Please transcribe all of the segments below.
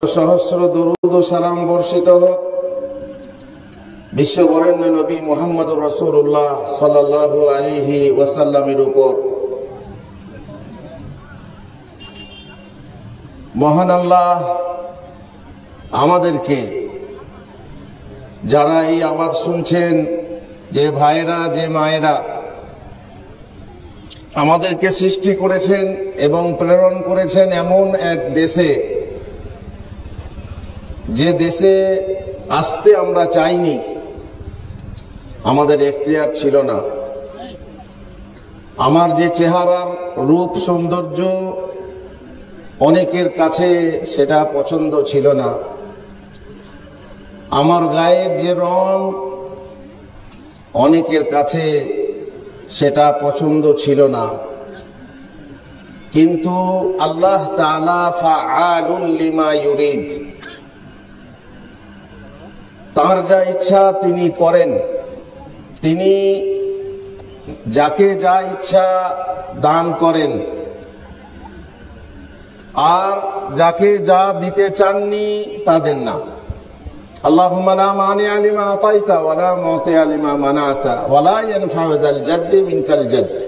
सहस्र दरूद व सालाम बर्षित होक विश्वबरेण्य नबी मुहम्मद रसूलुल्लाह सल्लल्लाहु अलैहि वसल्लमेर ऊपर। महान आल्लाह आमादेरके যারা এই আওয়াজ শুনছেন, যে ভাইরা যে মায়েরা আমাদেরকে সৃষ্টি করেছেন এবং প্রেরণ করেছেন এমন এক দেশে, যে দেশে আসতে আমরা চাইনি, আমাদের এখতিয়ার ছিল না। আমার যে চেহারার রূপ সৌন্দর্য অনেকের কাছে সেটা পছন্দ ছিল না, আমার গায়ের যে রং অনেকের কাছে সেটা পছন্দ ছিল না, কিন্তু আল্লাহ তাআলা ফাআলুল লিমা ইউরিদ, তার যা ইচ্ছা তিনি করেন। তিনি যাকে যা ইচ্ছা দান করেন, আর যাকে যা দিতে চাননি তা দেন না। আল্লাহুম্মা লা মানিআ লিমা আতাইতা ওয়া লা মুতিআ লিমা মানাতা ওয়া লা ইয়ানফা'ু যাল জাদ্দি মিনকাল জাদ্দ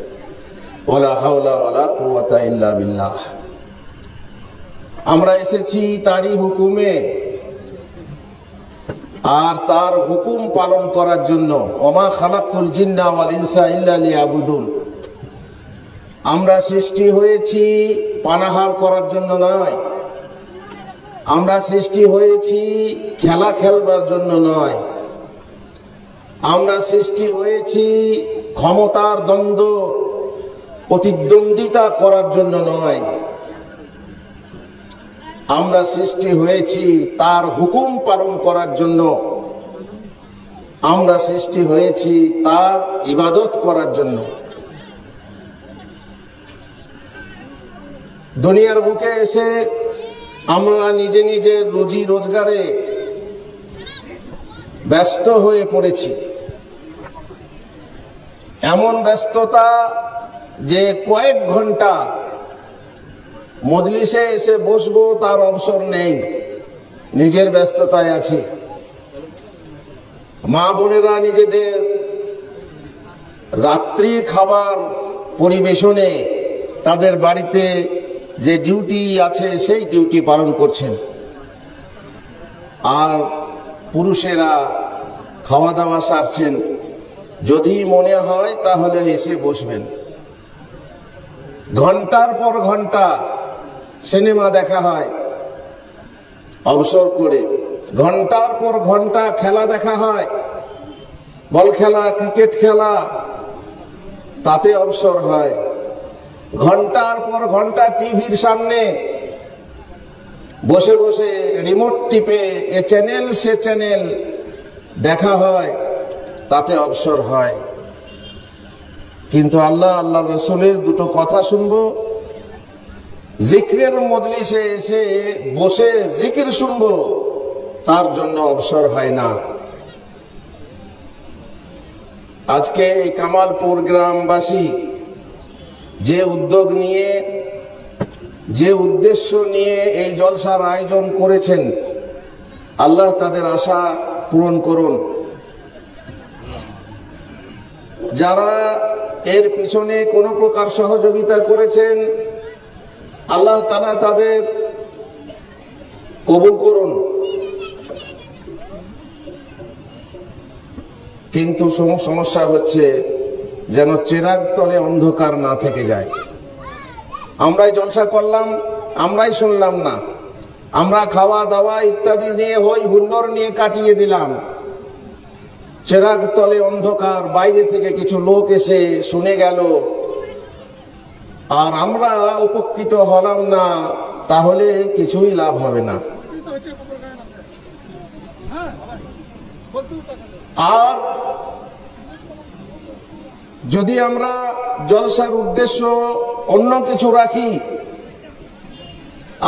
ওয়া লা হাওলা ওয়া লা কুওয়াতা ইল্লা বিল্লাহ। আমরা এসেছি তারই হুকুমে আর তার হুকুম পালন করার জন্য। ওমা খালাকতুল জিন্না ওয়াল ইনসা ইল্লা লিয়াবুদুন। আমরা সৃষ্টি হয়েছি পানাহার করার জন্য নয়, আমরা সৃষ্টি হয়েছি খেলা খেলবার জন্য নয়, আমরা সৃষ্টি হয়েছি ক্ষমতার দ্বন্দ্ব প্রতিদ্বন্দ্বিতা করার জন্য নয়, আমরা সৃষ্টি হয়েছি তার হুকুম পালন করার জন্য, আমরা সৃষ্টি হয়েছি তার ইবাদত করার জন্য। দুনিয়ার বুকে এসে আমরা নিজে নিজের রুজি রোজগারে ব্যস্ত হয়ে পড়েছি। এমন ব্যস্ততা যে কয়েক ঘন্টা মজলিসে এসে বসবো তার অবসর নেই, নিজের ব্যস্ততায় আছি। মা বোনেরা নিজেদের রাত্রি খাবার পরিবেশনে তাদের বাড়িতে যে ডিউটি আছে সেই ডিউটি পালন করছেন, আর পুরুষেরা খাওয়া দাওয়া সারছেন। যদি মনে হয় তাহলে এসে বসবেন। ঘন্টার পর ঘন্টা সিনেমা দেখা হয় অবসর করে, ঘন্টার পর ঘন্টা খেলা দেখা হয়, বল খেলা, ক্রিকেট খেলা, তাতে অবসর হয়। ঘন্টার পর ঘন্টা টিভির সামনে বসে বসে রিমোট টিপে এ চ্যানেল সে চ্যানেল দেখা হয়, তাতে অবসর হয়। কিন্তু আল্লাহ আল্লাহ রসুলের দুটো কথা শুনবো, জিক্রের মজলিসে এসে বসে জিকির শুনবো, তার জন্য অবসর হয় না। আজকে এই কামালপুর গ্রামবাসী যে উদ্যোগ নিয়ে, যে উদ্দেশ্য নিয়ে এই জলসার আয়োজন করেছেন, আল্লাহ তাদের আশা পূরণ করুন। যারা এর পিছনে কোনো প্রকার সহযোগিতা করেছেন, আল্লাহ তাআলা তাদের কবুল করুন। কিন্তু সমস্যা হচ্ছে যেন চেরাগ তলে অন্ধকার না থেকে যায়। আমরাই জলসা করলাম, আমরাই শুনলাম না, আমরা খাওয়া দাওয়া ইত্যাদি নিয়ে হই হুল্লোড় নিয়ে কাটিয়ে দিলাম। চেরাগ তলে অন্ধকার, বাইরে থেকে কিছু লোক এসে শুনে গেল আর আমরা উপকৃত হলাম না, তাহলে কিছুই লাভ হবে না। আর যদি আমরা জলসার উদ্দেশ্য অন্য কিছু রাখি,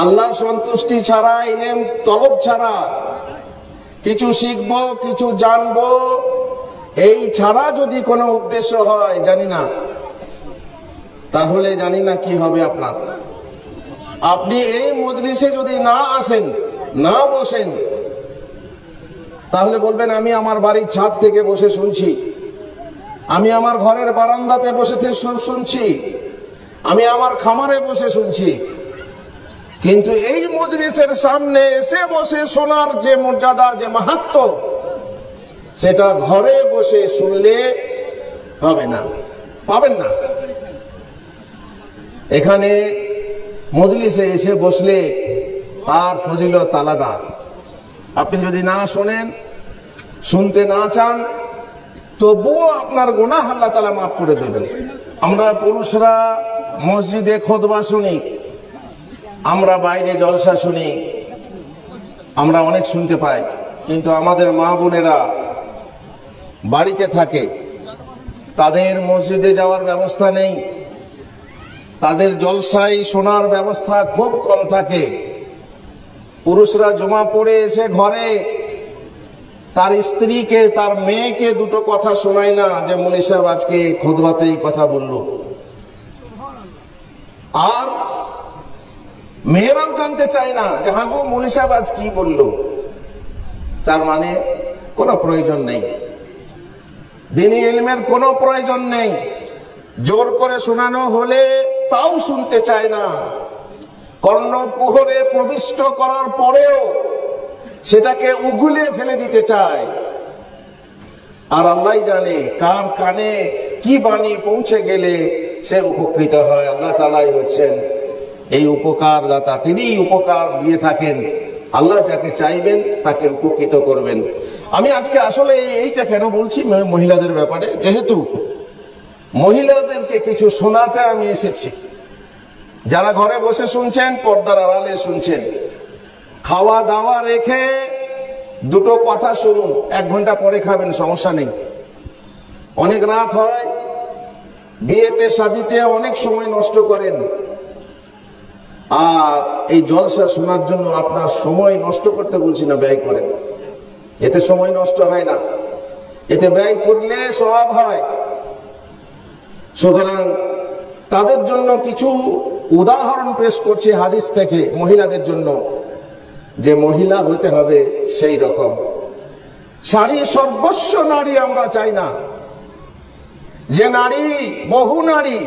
আল্লাহর সন্তুষ্টি ছাড়া, ইলম তলব ছাড়া, কিছু শিখবো কিছু জানবো এই ছাড়া যদি কোনো উদ্দেশ্য হয় জানি না, তাহলে জানি না কি হবে আপনার। আপনি এই মজলিসে যদি না আসেন না বসেন, তাহলে বলবেন আমি আমার বাড়ির ছাদ থেকে বসে শুনছি, আমি আমার ঘরের বারান্দাতে বসে শুনছি, আমি আমার খামারে বসে শুনছি। কিন্তু এই মজলিসের সামনে এসে বসে শোনার যে মর্যাদা, যে মাহাত্ম্য, সেটা ঘরে বসে শুনলে হবে না, পাবেন না। এখানে মজলিসে এসে বসলে তার ফজিলত আলাদা। আপনি যদি না শোনেন, শুনতে না চান, তবুও আপনার গুনাহ আল্লাহ তাআলা মাফ করে দেবেন। আমরা পুরুষরা মসজিদে খুতবা শুনি, আমরা বাইরে জলসা শুনি, আমরা অনেক শুনতে পাই। কিন্তু আমাদের মা বোনেরা বাড়িতে থাকে, তাদের মসজিদে যাওয়ার ব্যবস্থা নেই, তাদের জলসায় শোনার ব্যবস্থা খুব কম থাকে। পুরুষরা জমা পড়ে এসে ঘরে তার স্ত্রীকে, তার মেয়েকে দুটো কথা শোনায় না যে মৌলী সাহেব আজকে খুতবাতে এই কথা বলল। আর মেয়েরাও জানতে চায় না যে হ্যাঁ গো মৌলী সাহেব আজ কি বললো। তার মানে কোনো প্রয়োজন নেই, দ্বীনি ইলমের কোনো প্রয়োজন নেই। জোর করে শোনানো হলে তাও শুনতে চায় না, কর্ণকুহরে প্রবিষ্ট করার পরেও সেটাকে উগুলে ফেলে দিতে চায়। আর আল্লাহ জানে কার কানে কি বাণী পৌঁছে গেলে সে উপকৃত হয়। আল্লাহ তাআলাই হচ্ছেন এই উপকার দাতা, তিনি উপকার দিয়ে থাকেন। আল্লাহ যাকে চাইবেন তাকে উপকৃত করবেন। আমি আজকে আসলে এইটা কেন বলছি মহিলাদের ব্যাপারে, যেহেতু মহিলাদেরকে কিছু শোনাতে আমি এসেছি। যারা ঘরে বসে শুনছেন, পর্দার আড়ালে শুনছেন, খাওয়া দাওয়া রেখে দুটো কথা শুনুন, 1 ঘন্টা পরে খাবেন, সমস্যা নেই। অনেক রাত হয়, বিয়েতে শাদিতে অনেক সময় নষ্ট করেন, আর এই জলসা শোনার জন্য আপনার সময় নষ্ট করতে বলছি না, ব্যয় করেন। এতে সময় নষ্ট হয় না, এতে ব্যয় করলে সওয়াব হয়। সুতরাং তাদের জন্য কিছু উদাহরণ পেশ করছি হাদিস থেকে, মহিলাদের জন্য, যে মহিলা হতে হবে সেই রকম। সারি সর্বস্ব নারী আমরা চাই না, যে নারী, বহু নারী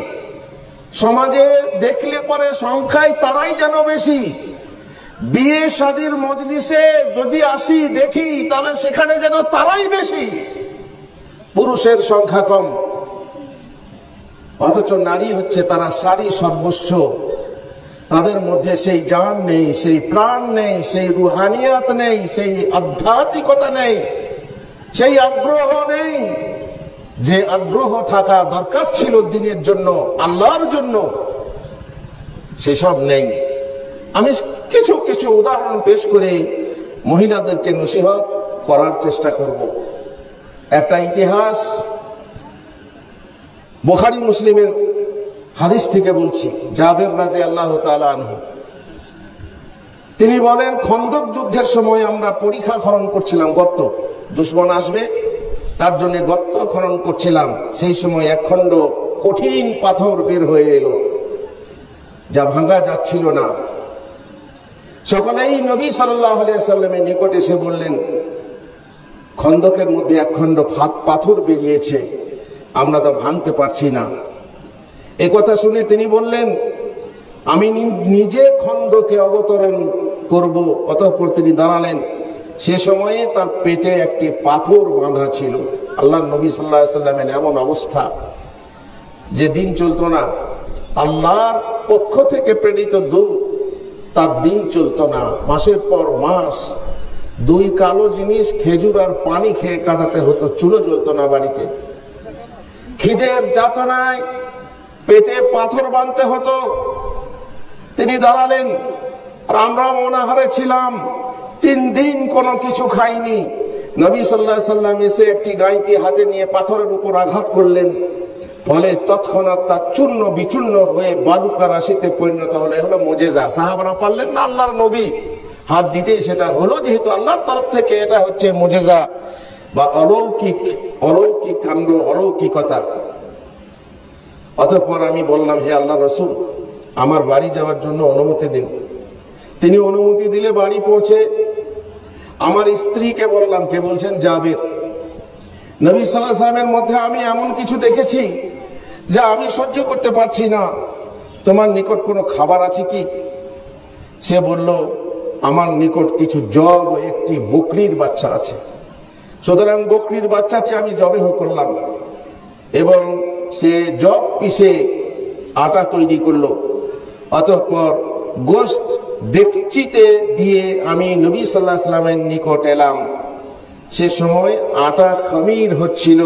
সমাজে দেখলে পরে সংখ্যায় তারাই যেন বেশি। বিয়ে শাদীর মজলিসে যদি আসি দেখি, তাহলে সেখানে যেন তারাই বেশি, পুরুষের সংখ্যা কম। অথচ নারী হচ্ছে তারা সারি সর্বস্ব। তাদের মধ্যে সেই জান নেই, সেই প্রাণ নেই, সেই রুহানিয়াত নেই, সেই আধ্যাত্মিকতা নেই, সেই আগ্রহ নেই যে আগ্রহ থাকা দরকার ছিল দিনের জন্য, আল্লাহর জন্য, সেসব নেই। আমি কিছু কিছু উদাহরণ পেশ করে মহিলাদেরকে নসিহত করার চেষ্টা করব। একটা ইতিহাস বুখারী মুসলিমের হাদিস থেকে বলছি। জাবের রাদিয়াল্লাহু তাআলা আনহু তিনি বলেন, খন্দক যুদ্ধের সময় আমরা পরিখা খনন করছিলাম, গর্ত, দুশমন আসবে তার জন্য গর্ত খনন করছিলাম। সেই সময় এক খণ্ড কঠিন পাথর বের হয়ে এলো, যা ভাঙা যাচ্ছিল না। সকলেই নবী সাল্লাল্লাহু আলাইহি ওয়াসাল্লামের নিকটে এসে বললেন, খন্দকের মধ্যে এক খণ্ড পাথর বেরিয়েছে, আমরা তো ভাঙতে পারছি না। এ কথা শুনে তিনি বললেন, আমি নিজে খন্দকে অবতরণ করব। অতঃপর তিনি দাঁড়ালেন। সে সময়ে তার পেটে একটি পাথর বাঁধা ছিল। আল্লাহর নবী সাল্লাল্লাহু আলাইহি ওয়াসাল্লামের এমন অবস্থা যে দিন চলতো না, আল্লাহর পক্ষ থেকে প্রেরিত দূত, তার দিন চলতো না। মাসের পর মাস 2 কালো জিনিস, খেজুর আর পানি খেয়ে কাটাতে হতো, চুলো জ্বলতো না বাড়িতে। খিদের যাতনায় পেটে পাথর বাঁধতে হতো। তিনি দাঁড়ালেন, আর আমরা অনাহারে ছিলাম, 3 দিন কোনো কিছু খাইনি। নবী সাল্লাল্লাহু আলাইহি ওয়াসাল্লাম এসে একটি গাইতি হাতে নিয়ে পাথরের উপর আঘাত করলেন, ফলে তৎক্ষণাৎ তা চূর্ণ বিচূর্ণ হয়ে বালুকা রাশিতে পরিণত হলো। এ হলো মুজিজা। সাহাবারা পারলেন না, আল্লাহর নবী হাত দিতেই সেটা হলো। যেহেতু আল্লাহর তরফ থেকে, এটা হচ্ছে মুজিজা বা অলৌকিক, অলৌকিক কাণ্ড, অলৌকিকতা। অতঃপর আমি বললাম, হে আল্লাহর রাসূল, আমার বাড়ি যাওয়ার জন্য অনুমতি দিন। তিনি অনুমতি দিলে বাড়ি পৌঁছে আমার স্ত্রীকে বললাম, কে বলছেন? জাবের। নবী সাল্লাল্লাহু আলাইহি ওয়াসাল্লামের মধ্যে আমি এমন কিছু দেখেছি যা আমি সহ্য করতে পারছি না, তোমার নিকট কোনো খাবার আছে কি? সে বলল, আমার নিকট কিছু জব ও একটি বকরির বাচ্চা আছে। সুতরাং বকরির বাচ্চাটি আমি জবেহ করলাম এবং সে জব পিষে আটা তৈরি করলো। অতঃপর গোশত ডেকচিতে দিয়ে আমি নবী সাল্লাল্লাহু আলাইহি ওয়াসাল্লামের নিকট এলাম। সে সময় আটা খামির হচ্ছিল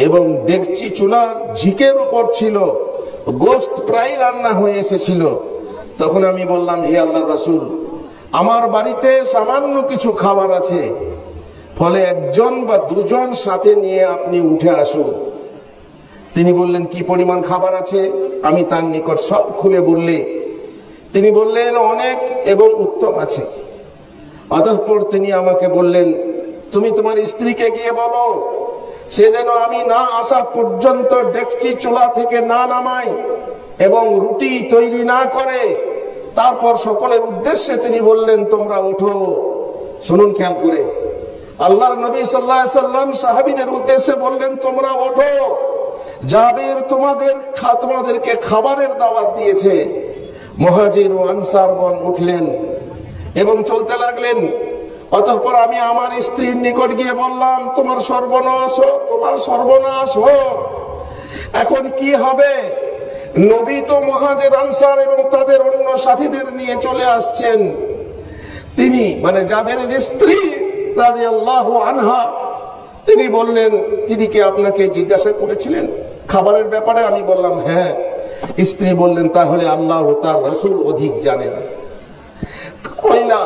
এবং ডেকচি চুলার ঝিকের উপর ছিল, গোশত প্রায় রান্না হয়ে এসেছিল। তখন আমি বললাম, হে আল্লাহর রাসূল, আমার বাড়িতে সামান্য কিছু খাবার আছে, ফলে একজন বা দুজন সাথে নিয়ে আপনি উঠে আসুন। তিনি বললেন, কি পরিমাণ খাবার আছে? আমি তার নিকট সব খুলে বললে তিনি বললেন, অনেক এবং উত্তম আছে। অতঃপর তিনি আমাকে বললেন, তুমি তোমার স্ত্রীকে গিয়ে বলো সে যেন আমি না আসা পর্যন্ত ডেকচি চুলা থেকে না নামাই এবং রুটি তৈরি না করে। তারপর সকলের উদ্দেশ্যে তিনি বললেন, তোমরা ওঠো। শুনুন খেয়াল করে, আল্লাহর নবী সাল্লাল্লাহু আলাইহি ওয়াসাল্লাম সাহাবীদের উদ্দেশ্যে বললেন, তোমরা ওঠো, জাবের তোমাদেরকে খাবারের দাওয়াত দিয়েছে। মুহাজির ও আনসারগণ উঠলেন এবং চলতে লাগলেন। অতঃপর আমি আমার স্ত্রীর নিকট গিয়ে বললাম, তোমার সর্বনাশ হোক, তোমার সর্বনাশ হোক। এখন কি হবে? নবী তো মুহাজির আনসার এবং তাদের অন্য সাথীদের নিয়ে চলে আসছেন। তিনি মানে জাবেরের স্ত্রী রাদিয়াল্লাহু আনহা, তিনি বললেন, তিনি কি আপনাকে জিজ্ঞাসা করেছিলেন খাবারের ব্যাপারে? আমি বললাম, হ্যাঁ। স্ত্রী বললেন, তাহলে আল্লাহ ও তার রাসূল অধিক জানেন। মহিলা,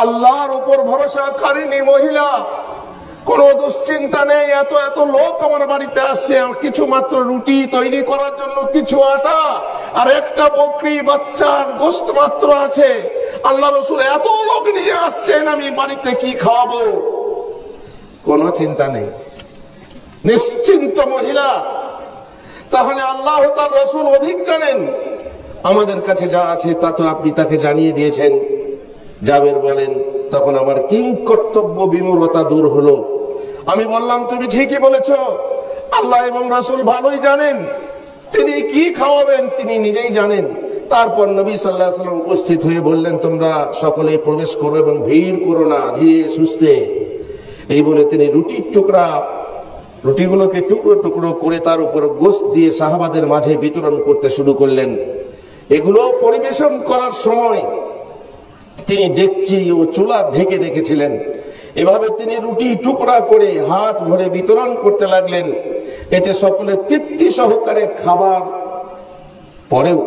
আল্লাহর উপর ভরসাকারিনী মহিলা, কোন দুশ্চিন্তা নেই। এত এত লোক আমার বাড়িতে আসছে, কিছু মাত্র রুটি তৈরি করার জন্য কিছু আটা আর একটা বকরি বাচ্চার গোশত মাত্র আছে। আল্লাহ রাসূল এত লোক নিয়ে আসছেন, আমি বাড়িতে কি খাওয়াবো? কোনো চিন্তা নেই, নিশ্চিন্ত মহিলা। তাহলে আল্লাহ তার রাসূল অধিক জানেন। আমাদের কাছে যা আছে তা তো আপনি তাকে জানিয়ে দিয়েছেন। জাবের বলেন, তখন আমার কিং কর্তব্য বিমূঢ়তা দূর হলো। আমি বললাম, তুমি ঠিকই বলেছ, আল্লাহ এবং রাসূল ভালোই জানেন তিনি কি খাওয়াবেন, তিনি নিজেই জানেন। তারপর নবী সাল্লাল্লাহু আলাইহি ওয়াসাল্লাম উপস্থিত হয়ে বললেন, তোমরা সকলে প্রবেশ করো এবং ভিড় করো না, ধীরে সুস্থে। এই বলে তিনি রুটিগুলোকে টুকরো টুকরো করে তার উপর গোশত দিয়ে সাহাবাদের মাঝে বিতরণ করতে শুরু করলেন। এগুলো পরিবেশন করার সময় তিনি ডেকচি ও চুলা ঢেকে রেখেছিলেন। এভাবে তিনি রুটি টুকরা করে হাত ভরে বিতরণ করতে লাগলেন। এতে সকলে তৃপ্তি সহকারে খাবার পরেও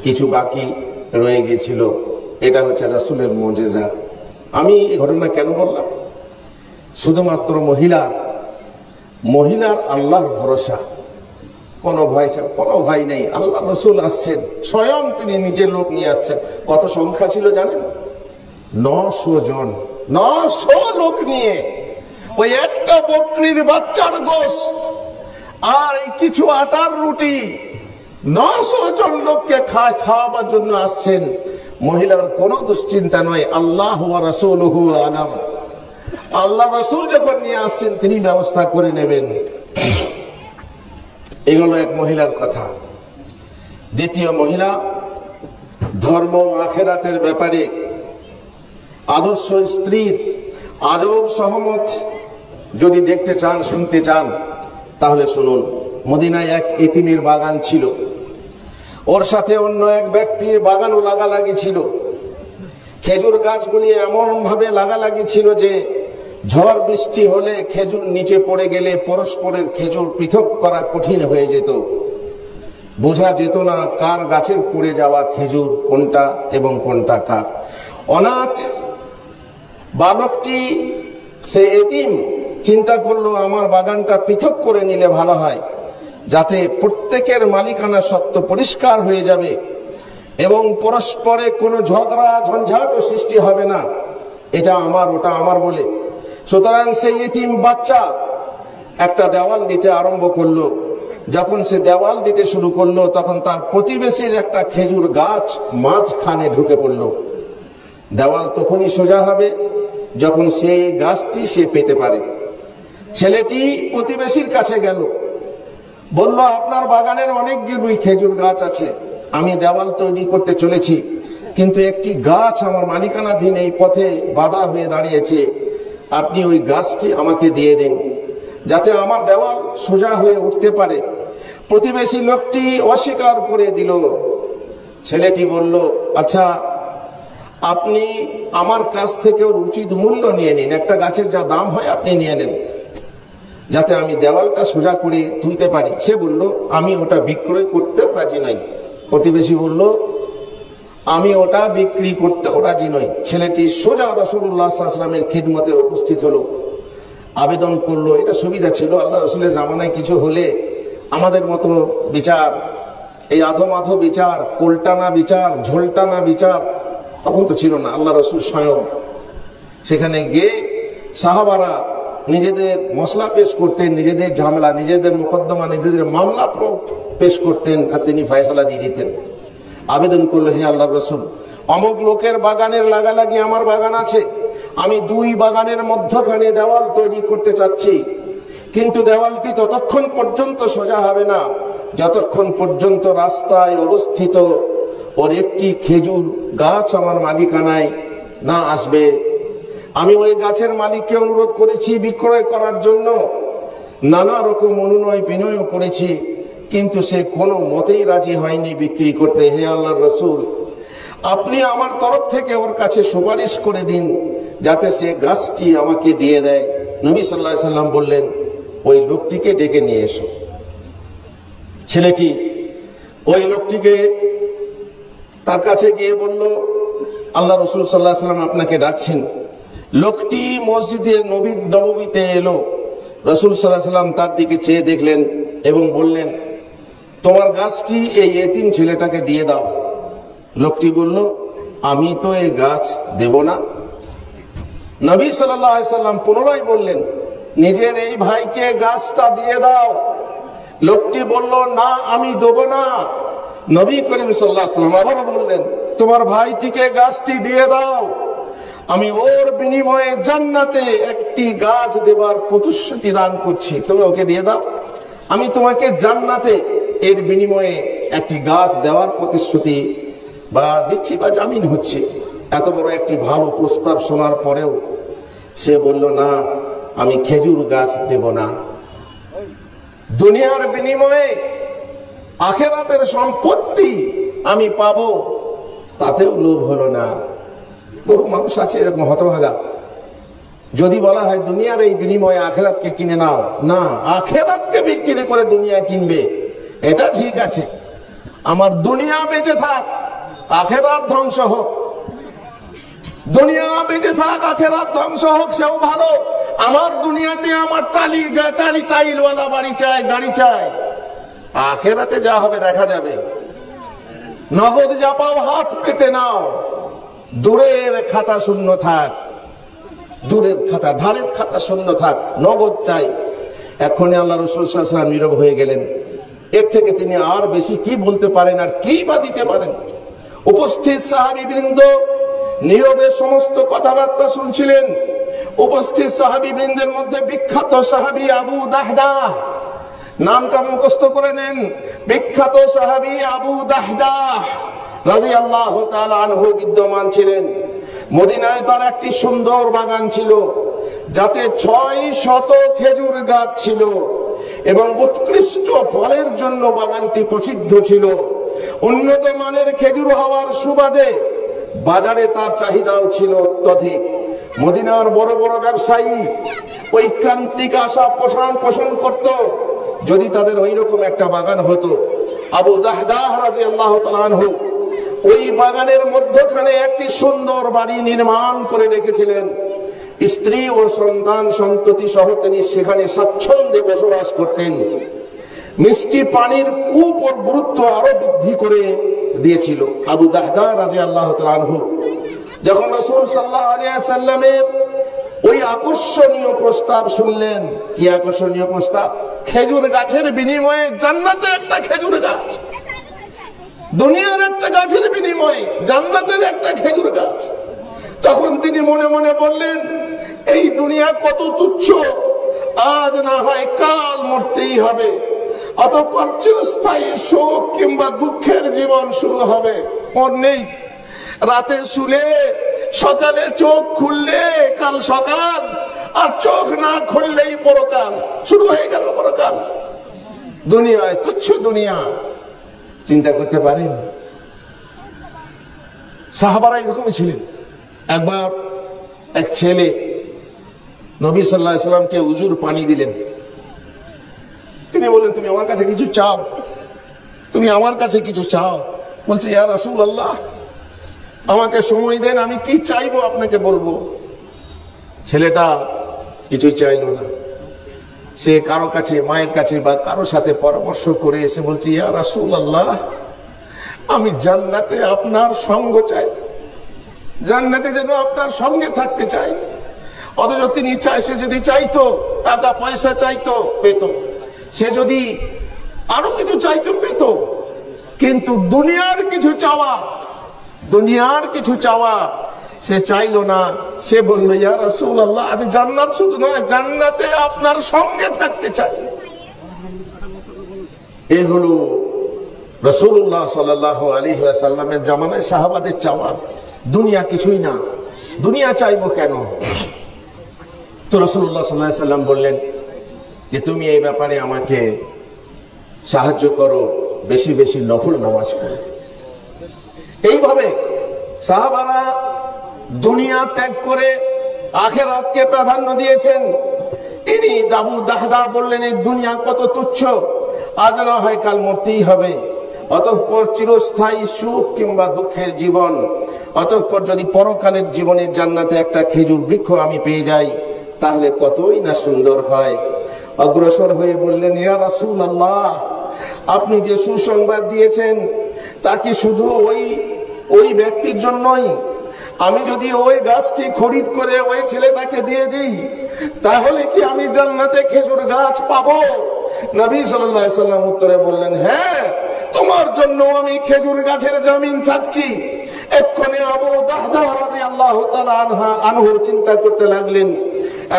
কিছু বাকি রয়ে গেছিল। এটা হচ্ছে রাসূলের মুজিজা। আমি এই ঘটনা কেন বললাম? শুধুমাত্র মহিলার আল্লাহর ভরসা, কোনো ভয় নেই। আল্লাহ রাসূল আসছেন, স্বয়ং তিনি নিজের লোক নিয়ে আসছেন। কত সংখ্যা ছিল জানেন? 900 জন, 900 লোক নিয়ে ওই একটা বকরির বাচ্চার গোশত আর এই কিছু আটার রুটি 900 জন লোককে খাওয়াবার জন্য আসছেন। মহিলার কোনো দুশ্চিন্তা নয়। আল্লাহ ওয়া রাসূলুহু আলাম, আল্লাহ রাসূল যখন নিয়ে আসছেন তিনি ব্যবস্থা করে নেবেন। এগুলো এক মহিলার কথা। দ্বিতীয় মহিলা, ধর্ম ও আখিরাতের ব্যাপারে আদর্শ স্ত্রীর আজব সহমত যদি দেখতে চান, শুনতে চান, তাহলে শুনুন। মদিনায় এক এতিমের বাগান ছিল, ওর সাথে অন্য এক ব্যক্তির বাগানও লাগালাগি ছিল। খেজুর গাছগুলি এমন ভাবে লাগালাগি ছিল যে ঝড় বৃষ্টি হলে খেজুর নিচে পড়ে গেলে পরস্পরের খেজুর পৃথক করা কঠিন হয়ে যেত। বোঝা যেত না কার গাছের পড়ে যাওয়া খেজুর কোনটা এবং কোনটা কার। অনাথ বালকটি, সে এতিম, চিন্তা করলো আমার বাগানটা পৃথক করে নিলে ভালো হয়, যাতে প্রত্যেকের মালিকানা সত্ত্ব পরিষ্কার হয়ে যাবে এবং পরস্পরে কোনো ঝগড়া ঝঞ্ঝাটও সৃষ্টি হবে না, এটা আমার ওটা আমার বলে। সুতরাং সেই এতিম বাচ্চা একটা দেওয়াল দিতে আরম্ভ করলো। যখন সে দেওয়াল দিতে শুরু করলো তখন তার প্রতিবেশীর একটা খেজুর গাছ মাঝখানে ঢুকে পড়লো। দেওয়াল তখনই সোজা হবে যখন সেই গাছটি সে পেতে পারে। ছেলেটি প্রতিবেশীর কাছে গেল, বলল, আপনার বাগানের অনেকগুলি খেজুর গাছ আছে, আমি দেওয়াল তৈরি করতে চলেছি, কিন্তু একটি গাছ আমার মালিকানাধীন এই পথে বাধা হয়ে দাঁড়িয়েছে, আপনি ওই গাছটি আমাকে দিয়ে দিন যাতে আমার দেওয়াল সোজা হয়ে উঠতে পারে। প্রতিবেশী লোকটি অস্বীকার করে দিল। ছেলেটি বলল, আচ্ছা, আপনি আমার কাছ থেকে ওর উচিত মূল্য নিয়ে নিন, একটা গাছের যা দাম হয় আপনি নিয়ে নেন, যাতে আমি দেওয়ালটা সোজা করে তুলতে পারি। সে বলল, আমি ওটা বিক্রয় করতে রাজি নই। প্রতিবেশী বলল, আমি ওটা বিক্রি করতেও রাজি নই। ছেলেটি সোজা রাসূলুল্লাহ সাল্লাল্লাহু আলাইহি ওয়াসাল্লামের খিদমতে উপস্থিত হলো, আবেদন করলো। এটা সুবিধা ছিল, আল্লাহ রাসূলের জামানায় কিছু হলে আমাদের মতো বিচার, এই আধো বিচার, কোলটানা বিচার, ঝোলটানা বিচার তখন তো ছিল না। আল্লাহ রাসূল স্বয়ং সেখানে গিয়ে সাহাবারা নিজেদের মসলা পেশ করতেন, নিজেদের ঝামেলা, নিজেদের মোকদ্দমা, নিজেদের মামলা পেশ করতেন, আর তিনি ফয়সালা দিয়ে দিতেন। আবেদন করলো, হে আল্লাহর রাসূল, অমুক লোকের বাগানের লাগালাগি আমার বাগান আছে, আমি দুই বাগানের মধ্যখানে দেওয়াল তৈরি করতে চাচ্ছি, কিন্তু দেওয়ালটি ততক্ষণ পর্যন্ত সোজা হবে না যতক্ষণ পর্যন্ত রাস্তায় অবস্থিত ওর একটি খেজুর গাছ আমার মালিকানায় না আসবে। আমি ওই গাছের মালিককে অনুরোধ করেছি বিক্রয় করার জন্য, নানা রকম অনুনয় বিনয় করেছি, কিন্তু সে কোনো মতেই রাজি হয়নি বিক্রি করতে। হে আল্লাহর রাসূল, আপনি আমার তরফ থেকে ওর কাছে সুপারিশ করে দিন যাতে সে গাছটি আমাকে দিয়ে দেয়। নবী সাল্লাল্লাহু আলাইহি সাল্লাম বললেন, ওই লোকটিকে ডেকে নিয়ে এসো। ছেলেটি ওই লোকটিকে তার কাছে গিয়ে বলল, আল্লাহ রাসূল সাল্লাল্লাহু আলাইহি সাল্লাম আপনাকে ডাকছেন। লোকটি মসজিদে নববীতে এলো। রাসূল সাল্লাল্লাহু আলাইহি সাল্লাম তার দিকে চেয়ে দেখলেন এবং বললেন, তোমার গাছটি এই এতিম ছেলেটাকে দিয়ে দাও। লোকটি বলল, আমি তো এই গাছ দেব না। নবী সাল্লাল্লাহু আলাইহি সাল্লাম পুনরায় বললেন, নিজের এই ভাইকে গাছটা দিয়ে দাও। লোকটি বলল, না, আমি দেব না। নবী করিম সাল্লাল্লাহু আলাইহি সাল্লাম আবারও বললেন, তোমার ভাইটিকে গাছটি দিয়ে দাও, আমি ওর বিনিময়ে জান্নাতে একটি গাছ দেবার প্রতিশ্রুতি দান করছি, তুমি ওকে দিয়ে দাও, আমি তোমাকে জান্নাতে এর বিনিময়ে একটি গাছ দেওয়ার প্রতিশ্রুতি বা দিচ্ছি বা জামিন হচ্ছে। এত বড় একটি ভালো প্রস্তাব শোনার পরেও সে বলল, না, আমি খেজুর গাছ দেব না। দুনিয়ার বিনিময়ে আখিরাতের সম্পত্তি আমি পাবো, তাতেও লোভ হলো না। বহু মানুষ আছে এরকম হতভাগা, যদি বলা হয় দুনিয়ার এই বিনিময়ে আখিরাতকে কিনে নাও, না, আখিরাতকে বিক্রি করে দুনিয়া কিনবে, এটা ঠিক আছে। আমার দুনিয়া বেঁচে থাক, আখিরাত ধ্বংস হোক। দুনিয়া বেঁচে থাক, আখিরাত ধ্বংস হোক, সেও ভালো। আমার দুনিয়াতে আমার টাইলওয়ালা বাড়ি চাই, গাড়ি চাই। আখিরাতে যা হবে দেখা যাবে। নগদ যা পাও হাত পেতে নাও, দূরের খাতা শূন্য থাক, দূরের খাতা, ধারের খাতা শূন্য থাক, নগদ চাই। এখনই আল্লাহ রাসূল সাল্লাল্লাহু আলাইহি ওয়াসাল্লাম নীরব হয়ে গেলেন। এর থেকে তিনি আর বেশি কি বলতে পারেন, আর কি বা দিতে পারেন? উপস্থিত সাহাবীবৃন্দ নীরবে সমস্ত কথাবার্তা শুনছিলেন। উপস্থিত সাহাবীবৃন্দের মধ্যে বিখ্যাত সাহাবী আবু দাহদাহ, নামটা মুখস্থ করে নেন, বিখ্যাত সাহাবী আবু দাহদাহ রাদিয়াল্লাহু তাআলা আনহু বিদ্যমান ছিলেন। মদিনায় তার একটি সুন্দর বাগান ছিল, যাতে 600 খেজুর গাছ ছিল এবং উৎকৃষ্ট ফলের জন্য বাগানটি প্রসিদ্ধ ছিল। উন্নত মানের খেজুর হওয়ার সুবাদে বাজারে তার চাহিদাও ছিল অত্যধিক। মদিনার বড় বড় ব্যবসায়ী ঐকান্তিক আশা পোষণ করত, যদি তাদের ওই রকম একটা বাগান হতো। আবু দাহদাহ রাদিয়াল্লাহু তাআলা আনহু ওই বাগানের মধ্যখানে একটি সুন্দর বাড়ি নির্মাণ করে রেখেছিলেন। স্ত্রী ও সন্তান সন্ততি সহ তিনি সেখানে স্বাচ্ছন্দ্যে বসবাস করতেন। মিষ্টি পানির কূপ ওর গুরুত্ব আরো বৃদ্ধি করে দিয়েছিল। আবু দাহদাহ রাদিয়াল্লাহু তাআলা আনহু যখন রাসূল সাল্লাল্লাহু আলাইহি ওয়াসাল্লামের ওই আকর্ষণীয় প্রস্তাব শুনলেন, কি আকর্ষণীয় প্রস্তাব? খেজুর গাছের বিনিময়ে জান্নাতে একটা খেজুর গাছ, দুনিয়ার একটা গাছের বিনিময়ে জান্নাতের একটা খেজুর গাছ। তখন তিনি মনে মনে বললেন, এই দুনিয়া কত তুচ্ছ, আজ না হয় কাল মরতেই হবে, অতঃপর চিরস্থায়ী শোক কিংবা দুঃখের জীবন শুরু হবে। মন নেই, রাতে শুলে সকালে চোখ খুললে কাল সকাল, আর চোখ না খুললেই পরকাল, শুরু হয়ে গেল পরকাল। দুনিয়ায় তুচ্ছ দুনিয়া। চিন্তা করতে পারেন, সাহাবারা এরকমই ছিলেন। একবার এক ছেলে নবী সাল্লাল্লাহু আলাইহি সাল্লামকে উজুর পানি দিলেন। তিনি বললেন, তুমি আমার কাছে কিছু চাও, তুমি আমার কাছে কিছু চাও। বলছে, ইয়া রাসূলুল্লাহ, আমাকে সময় দেন, আমি কি চাইবো আপনাকে বলবো। ছেলেটা কিছুই চাইল না। সে কারো কাছে, মায়ের কাছে বা কারো সাথে পরামর্শ করে এসে বলছে, ইয়া রাসূলুল্লাহ, আমি জান্নাতে আপনার সঙ্গ চাই, জান্নাতে যেন আপনার সঙ্গে থাকতে চাই। অথচ তিনি সে যদি চাইতো টাকা পয়সা চাইতো, পেত। সে যদি আরো কিছু চাইতো, পেত। কিন্তু দুনিয়ার কিছু চাওয়া, দুনিয়ার কিছু চাওয়া সে চাইলো না। সে বলল, ইয়া রাসূলুল্লাহ, আমি জান্নাত শুধু নয়, জান্নাতে আপনার সঙ্গে থাকতে চাই। এ হলো রাসূলুল্লাহ সাল্লাল্লাহু আলাইহি ওয়াসাল্লামের জামানায় সাহাবাদের চাওয়া। দুনিয়া কিছুই না, দুনিয়া চাইবো কেন? তো রাসূলুল্লাহ সাল্লাল্লাহু আলাইহি ওয়াসাল্লাম বললেন যে, তুমি এই ব্যাপারে আমাকে সাহায্য করো, বেশি বেশি নফল নামাজ পড়ো। এইভাবে সাহাবারা দুনিয়া ত্যাগ করে আখিরাতকে প্রাধান্য দিয়েছেন। ইনি আবু দাহদা বললেন, এই দুনিয়া কত তুচ্ছ, আজ না হয় কাল মরতেই হবে, অতঃপর চিরস্থায়ী সুখ কিংবা দুঃখের জীবন, অতঃপর যদি পরকালের জীবনে জান্নাতে একটা খেজুর বৃক্ষ আমি পেয়ে যাই, তাহলে কতই না সুন্দর হয়। অগ্রসর হয়ে বললেন, ইয়া রাসূলুল্লাহ, আপনি যে সুসংবাদ দিয়েছেন তা কি শুধু ওই ব্যক্তির জন্যই? আমি যদি ওই গাছটি খরিদ করে ওই ছেলেটাকে দিয়ে দিই, তাহলে কি আমি জান্নাতে খেজুর গাছ পাবো? নবী সাল্লাল্লাহু আলাইহি ওয়াসাল্লাম উত্তরে বললেন, হ্যাঁ, তোমার জন্য আমি খেজুর গাছের জামিন থাকছি। এক্ষণে আবু দাহদা রাদিয়াল্লাহু তাআলা আনহু চিন্তা করতে লাগলেন,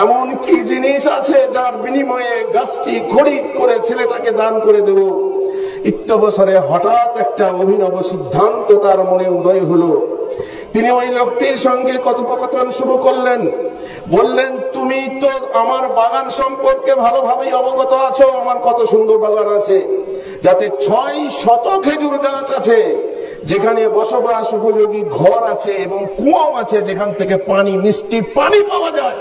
এমন কি জিনিস আছে যার বিনিময়ে গাছটি খরিদ করে ছেলেটাকে দান করে দেব। ইত্যবসরে হঠাৎ একটা অভিনব সিদ্ধান্ত তার মনে উদয় হলো। তিনি ওই লোকটির সঙ্গে কথোপকথন শুরু করলেন। বললেন, তুমি তো আমার বাগান সম্পর্কে ভালোভাবেই অবগত আছো, আমার কত সুন্দর বাগান আছে, যাতে 600 খেজুর গাছ আছে, যেখানে বসবাস উপযোগী ঘর আছে এবং কুয়াও আছে, যেখান থেকে পানি, মিষ্টি পানি পাওয়া যায়।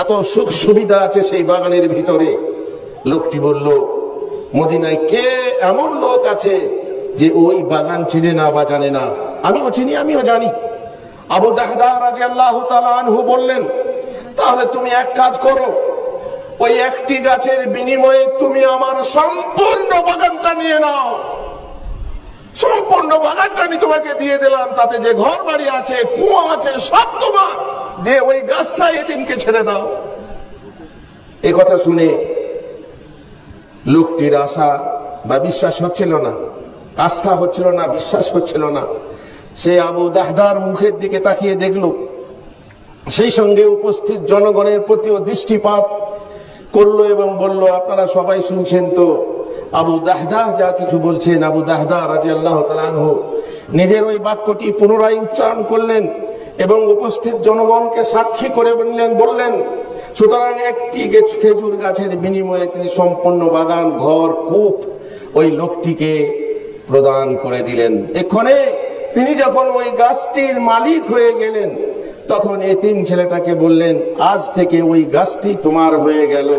এত সুখ সুবিধা আছে সেই বাগানের ভিতরে। লোকটি বলল, মদিনায় কে এমন লোক আছে যে ওই বাগান চিনে না বা জানে না? আমিও চিনি, আমিও জানি। আবু দাহদা রাদিয়াল্লাহু তাআলা আনহু বললেন, তাহলে তুমি এক কাজ করো, ওই একটি গাছের বিনিময়ে তুমি আমার সম্পূর্ণ বাগানটা নিয়ে নাও। সম্পূর্ণ বাগানটা আমি তোমাকে দিয়ে দিলাম, তাতে যে ঘর বাড়ি আছে, কুয়া আছে, সব তোমার, দিয়ে ওই গাছটা এতিমকে ছেড়ে দাও। এই কথা শুনে লোকটির আশা বা বিশ্বাস হচ্ছিল না, আস্থা হচ্ছিল না, বিশ্বাস হচ্ছিল না। সে আবু দাহদার মুখের দিকে তাকিয়ে দেখল, সেই সঙ্গে উপস্থিত জনগণের প্রতিও দৃষ্টিপাত করলো এবং বলল, আপনারা সবাই শুনছেন তো আবু দাহদা যা কিছু বলছেন। আবু দাহদা রাদিয়াল্লাহু তাআলা আনহু নিজের ওই বাক্যটি পুনরায় উচ্চারণ করলেন এবং উপস্থিত জনগণকে সাক্ষী করে বললেন, সুতরাং একটি খেজুর গাছের বিনিময়ে তিনি সম্পূর্ণ বাগান, ঘর, কূপ ওই লোকটিকে প্রদান করে দিলেন। এক্ষণে তিনি যখন ওই গাছটির মালিক হয়ে গেলেন, তখন এতিম ছেলেটাকে বললেন, আজ থেকে ওই গাছটি তোমার হয়ে গেল,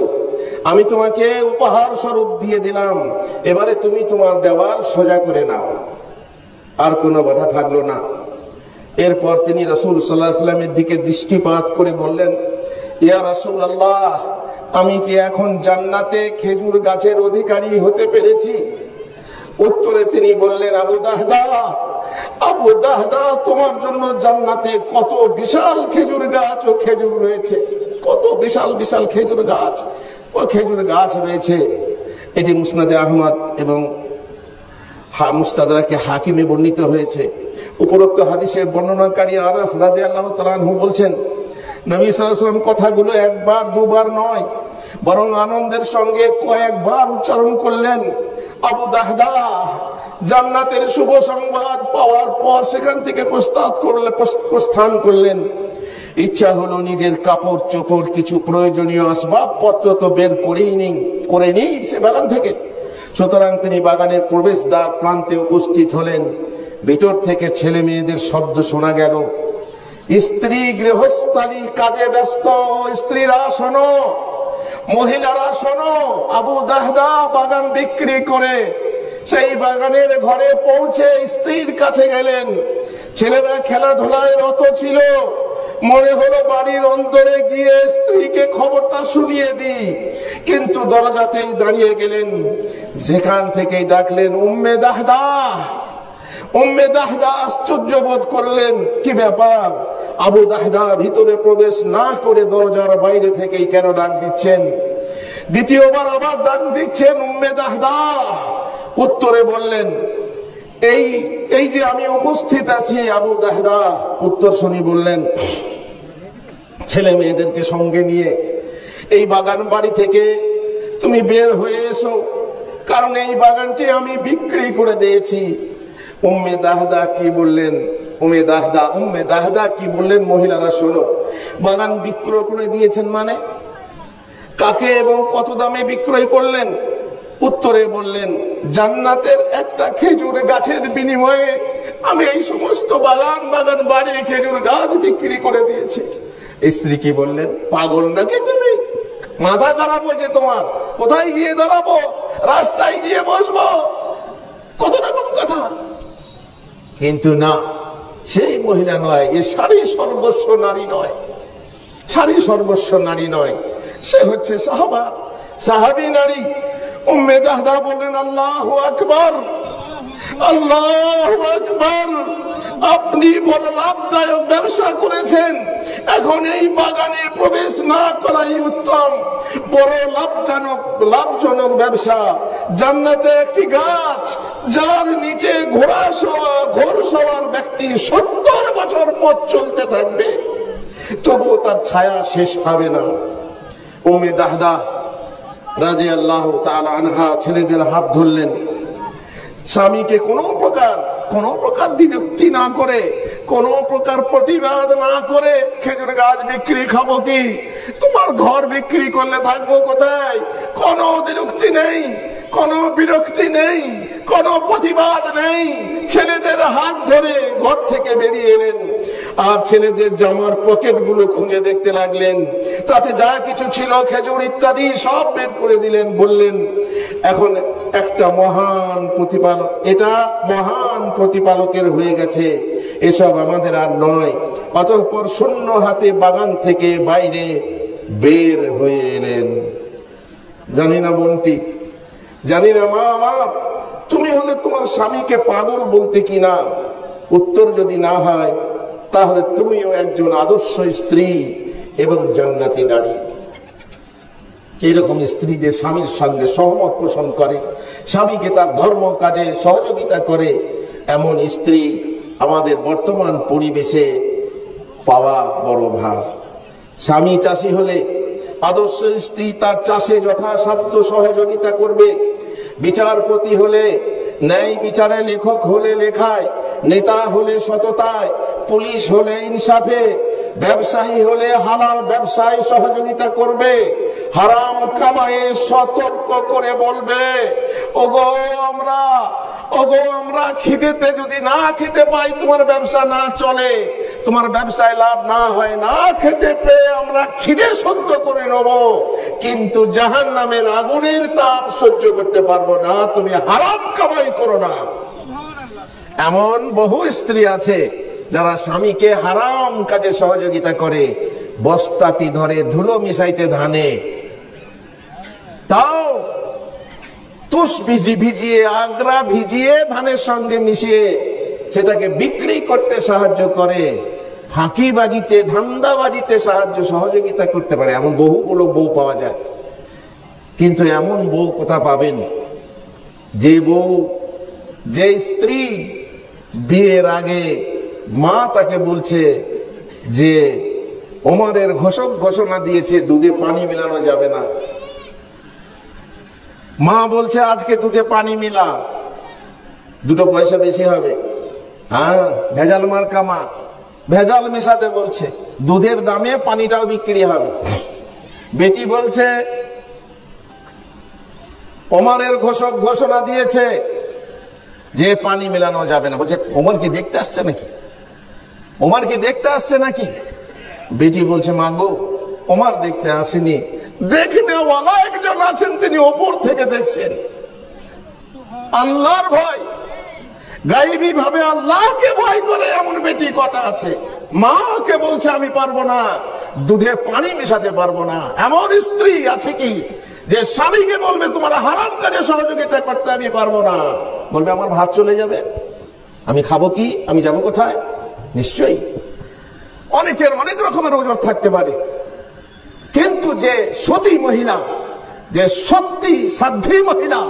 আমি তোমাকে উপহার স্বরূপ দিয়ে দিলাম, এবারে তুমি তোমার দেওয়াল সোজা করে নাও। আর কোনো বাধা থাকলো না। এরপর তিনি রাসূল সাল্লাল্লাহু আলাইহি ওয়াসাল্লামের দিকে দৃষ্টিপাত করে বললেন, ইয়া রাসূলুল্লাহ, আমি কি এখন জান্নাতে খেজুর গাছের অধিকারী হতে পেরেছি? উত্তরে তিনি বললেন, আবু দাহদা, আবু দাহদা, তোমার জন্য জান্নাতে কত বিশাল খেজুর গাছ ও খেজুর রয়েছে, কত বিশাল বিশাল খেজুর গাছ ও খেজুর গাছ রয়েছে। এটি মুসনাদে আহমদ এবং মুস্তাদরাকে হাকিমে বর্ণিত হয়েছে। উপরোক্ত হাদিসের বর্ণনাকারী আনাস রাদিয়াল্লাহু তাআলা আনহু বলছেন, নবী সাল্লাল্লাহু আলাইহি ওয়াসাল্লাম কথাগুলো একবার দুবার নয়, বরং আনন্দের সঙ্গে কয়েকবার উচ্চারণ করলেন। আবু দাহদা জান্নাতের শুভ সংবাদ পাওয়ার পর সেখান থেকে প্রস্থান করলেন। ইচ্ছা হলো নিজের কাপড় চোপড় কিছু প্রয়োজনীয় আসবাবপত্র তো বের করে নিই সে বাগান থেকে। সুতরাং তিনি বাগানের প্রবেশদ্বার প্রান্তে উপস্থিত হলেন। ভিতর থেকে ছেলে মেয়েদের শব্দ শোনা গেল। স্ত্রী গৃহস্থালী কাজে ব্যস্ত। স্ত্রীরা শোনো, মহিলারা শোনো, আবু দাহদা বাগান বিক্রি করে সেই বাগানের ঘরে পৌঁছে স্ত্রীর কাছে গেলেন। ছেলেরা খেলাধুলায় রত ছিল। মনে হলো বাড়ির অন্তরে গিয়ে স্ত্রীকে খবরটা শুনিয়ে দিই, কিন্তু দরজাতেই দাঁড়িয়ে গেলেন। যেখান থেকেই ডাকলেন উম্মে দাহদা। উম্মে দাহদা আশ্চর্য বোধ করলেন, কি ব্যাপার? আবু দাহদা ভিতরে প্রবেশ না করে দরজার বাইরে থেকেই কেন ডাক দিচ্ছেন? দ্বিতীয়বার আবার ডাক দিচ্ছেন, উম্মে দাহদা। উত্তরে বললেন, এই যে আমি উপস্থিত আছি আবু দাহদা। উত্তর শুনি বললেন, ছেলে মেয়েদেরকে সঙ্গে নিয়ে এই বাগান বাড়ি থেকে তুমি বের হয়ে এসো, কারণ এই বাগানটি আমি বিক্রি করে দিয়েছি। উম্মে দাহদা কি বললেন? উম্মে দাহদা কি বললেন? মহিলারা শোনো, বাগান বিক্রয় করে দিয়েছেন মানে? কাকে এবং কত দামে বিক্রয় করলেন? উত্তরে বললেন, জান্নাতের একটা খেজুর গাছের বিনিময়ে আমি এই সমস্ত বাগান বাড়ি খেজুর গাছ বিক্রি করে দিয়েছি। স্ত্রী কি বললেন, পাগল নাকি তুমি? মাথা খারাপ হয়েছে তোমার? কোথায় গিয়ে দাঁড়াবো? রাস্তায় গিয়ে বসবো? কত রকম কথা। কিন্তু না, সেই মহিলা নয়, এ সারি সর্বস্ব নারী নয়, সারি সর্বস্ব নারী নয়, সে হচ্ছে সাহাবী নারী। উম্মে দাহদা বলেন, আল্লাহু আকবার, আল্লাহু আকবার। আপনি বড় লাভদায়ক ব্যবসা করেছেন, এখন এই বাগানে প্রবেশ না করাই উত্তম। বড় লাভজনক ব্যবসা। জান্নাতে একটি গাছ, যার নিচে ঘোড়সওয়ার ব্যক্তি 70 বছর পথ চলতে থাকবে, তবুও তার ছায়া শেষ হবে না। উম্মে দাহদা রাদিয়াল্লাহু তাআলা আনহা ছেলেদের হাত ধরলেন। স্বামীকে কোনো প্রকার দ্বিরুক্তি না করে, কোনো প্রকার প্রতিবাদ না করে, খেজুর গাছ বিক্রি খাবো কি? তোমার ঘর বিক্রি করলে থাকবো কোথায়? কোনো দ্বিরুক্তি নেই, কোনো বিরক্তি নেই, কোনো প্রতিবাদ নেই। ছেলেদের হাত ধরে ঘর থেকে বেরিয়ে এলেন আর ছেলেদের জামার পকেট গুলো খুঁজে দেখতে লাগলেন। তাতে যা কিছু ছিল, খেজুর ইত্যাদি সব বের করে দিলেন। বললেন, এখন একটা মহান প্রতিপালকের হয়ে গেছে, এসব আমাদের আর নয়। অতঃপর শূন্য হাতে বাগান থেকে বাইরে বের হয়ে এলেন। জানি না বোনটি, জানি না মা আমার, তুমি হলে তোমার স্বামীকে পাগল বলতে কিনা? উত্তর যদি না হয়, তাহলে তুমিও একজন আদর্শ স্ত্রী এবং জান্নাতি নারী। এরকম স্ত্রী যে স্বামীর সঙ্গে সহমত পোষণ করে, স্বামীকে তার ধর্ম কাজে সহযোগিতা করে, এমন স্ত্রী আমাদের বর্তমান পরিবেশে পাওয়া বড় ভার। স্বামী চাষী হলে আদর্শ স্ত্রী তার চাষে যথাসাধ্য সহযোগিতা করবে। বিচারপতি হলে ন্যায় বিচারে, লেখক হলে লেখায়, নেতা হলে সততায়, পুলিশ হলে ইনসাফে, ব্যবসায়ী হলে হালাল ব্যবসায় সহযোগিতা করবে। হারাম কামায়ে সতর্ক করে বলবে, ওগো আমরা খিদেতে যদি না খেতে পাই, তোমার ব্যবসা না চলে, তোমার ব্যবসায় লাভ না হয়, না খেতে পেয়ে আমরা খিদে সহ্য করে নেব, কিন্তু জাহান্নামের আগুনের তাপ সহ্য করতে পারবো না, তুমি হারাম কামাই করো না। এমন বহু স্ত্রী আছে যারা স্বামীকে হারাম কাজে সহযোগিতা করে। বস্তাটি ধরে ধুলো মিশাইতে ধানে, তাও তুষ ভিজিয়ে, আগ্রা ভিজিয়ে ধানের সঙ্গে মিশিয়ে সেটাকে বিক্রি করতে সাহায্য করে। ফাঁকিবাজিতে, ধান্দাবাজিতে সহযোগিতা করতে পারে, এমন বহুগুলো বউ পাওয়া যায়। কিন্তু এমন বউ কোথা পাবেন যে বউ যে স্ত্রী বিয়ের আগে মা তাকে বলছে যে ওমরের ঘোষণা দিয়েছে দুধে পানি মেলানো যাবে না, মা বলছে আজকে দুধে পানি মিলা, দুটো পয়সা বেশি হবে। হ্যাঁ, ভেজাল মার্কা মা, ভেজাল মেশাতে বলছে, দুধের দামে পানিটাও বিক্রি হবে। বেটি বলছে ওমরের ঘোষণা দিয়েছে যে পানি মেলানো যাবে না। বলছে ওমর কি দেখতে আসছে নাকি, ওমর কি দেখতে আসছে নাকি? বেটি বলছে মা গো, ওমর দেখতে আসেনি, দেখনেওয়ালা একজন আছেন, তিনি ওপর থেকে দেখছেন। আল্লাহর ভয়, গায়েবী ভাবে আল্লাহকে ভয় করে এমন বেটি কটা আছে। মাকে বলছে আমি পারবো না, দুধে পানি মেশাতে পারবো না। এমন স্ত্রী আছে কি যে স্বামীকে বলবে তোমার হারাম কাজে সহযোগিতা করতে আমি পারবো না, বলবে আমার ভাত চলে যাবে, আমি খাবো কি, আমি যাব কোথায়? নিশ্চয়ই অনেকের অনেক রকমের ওজর থাকতে পারে, কিন্তু যে সতী মহিলা, যে সত্যি সাধ্বী মহিলা,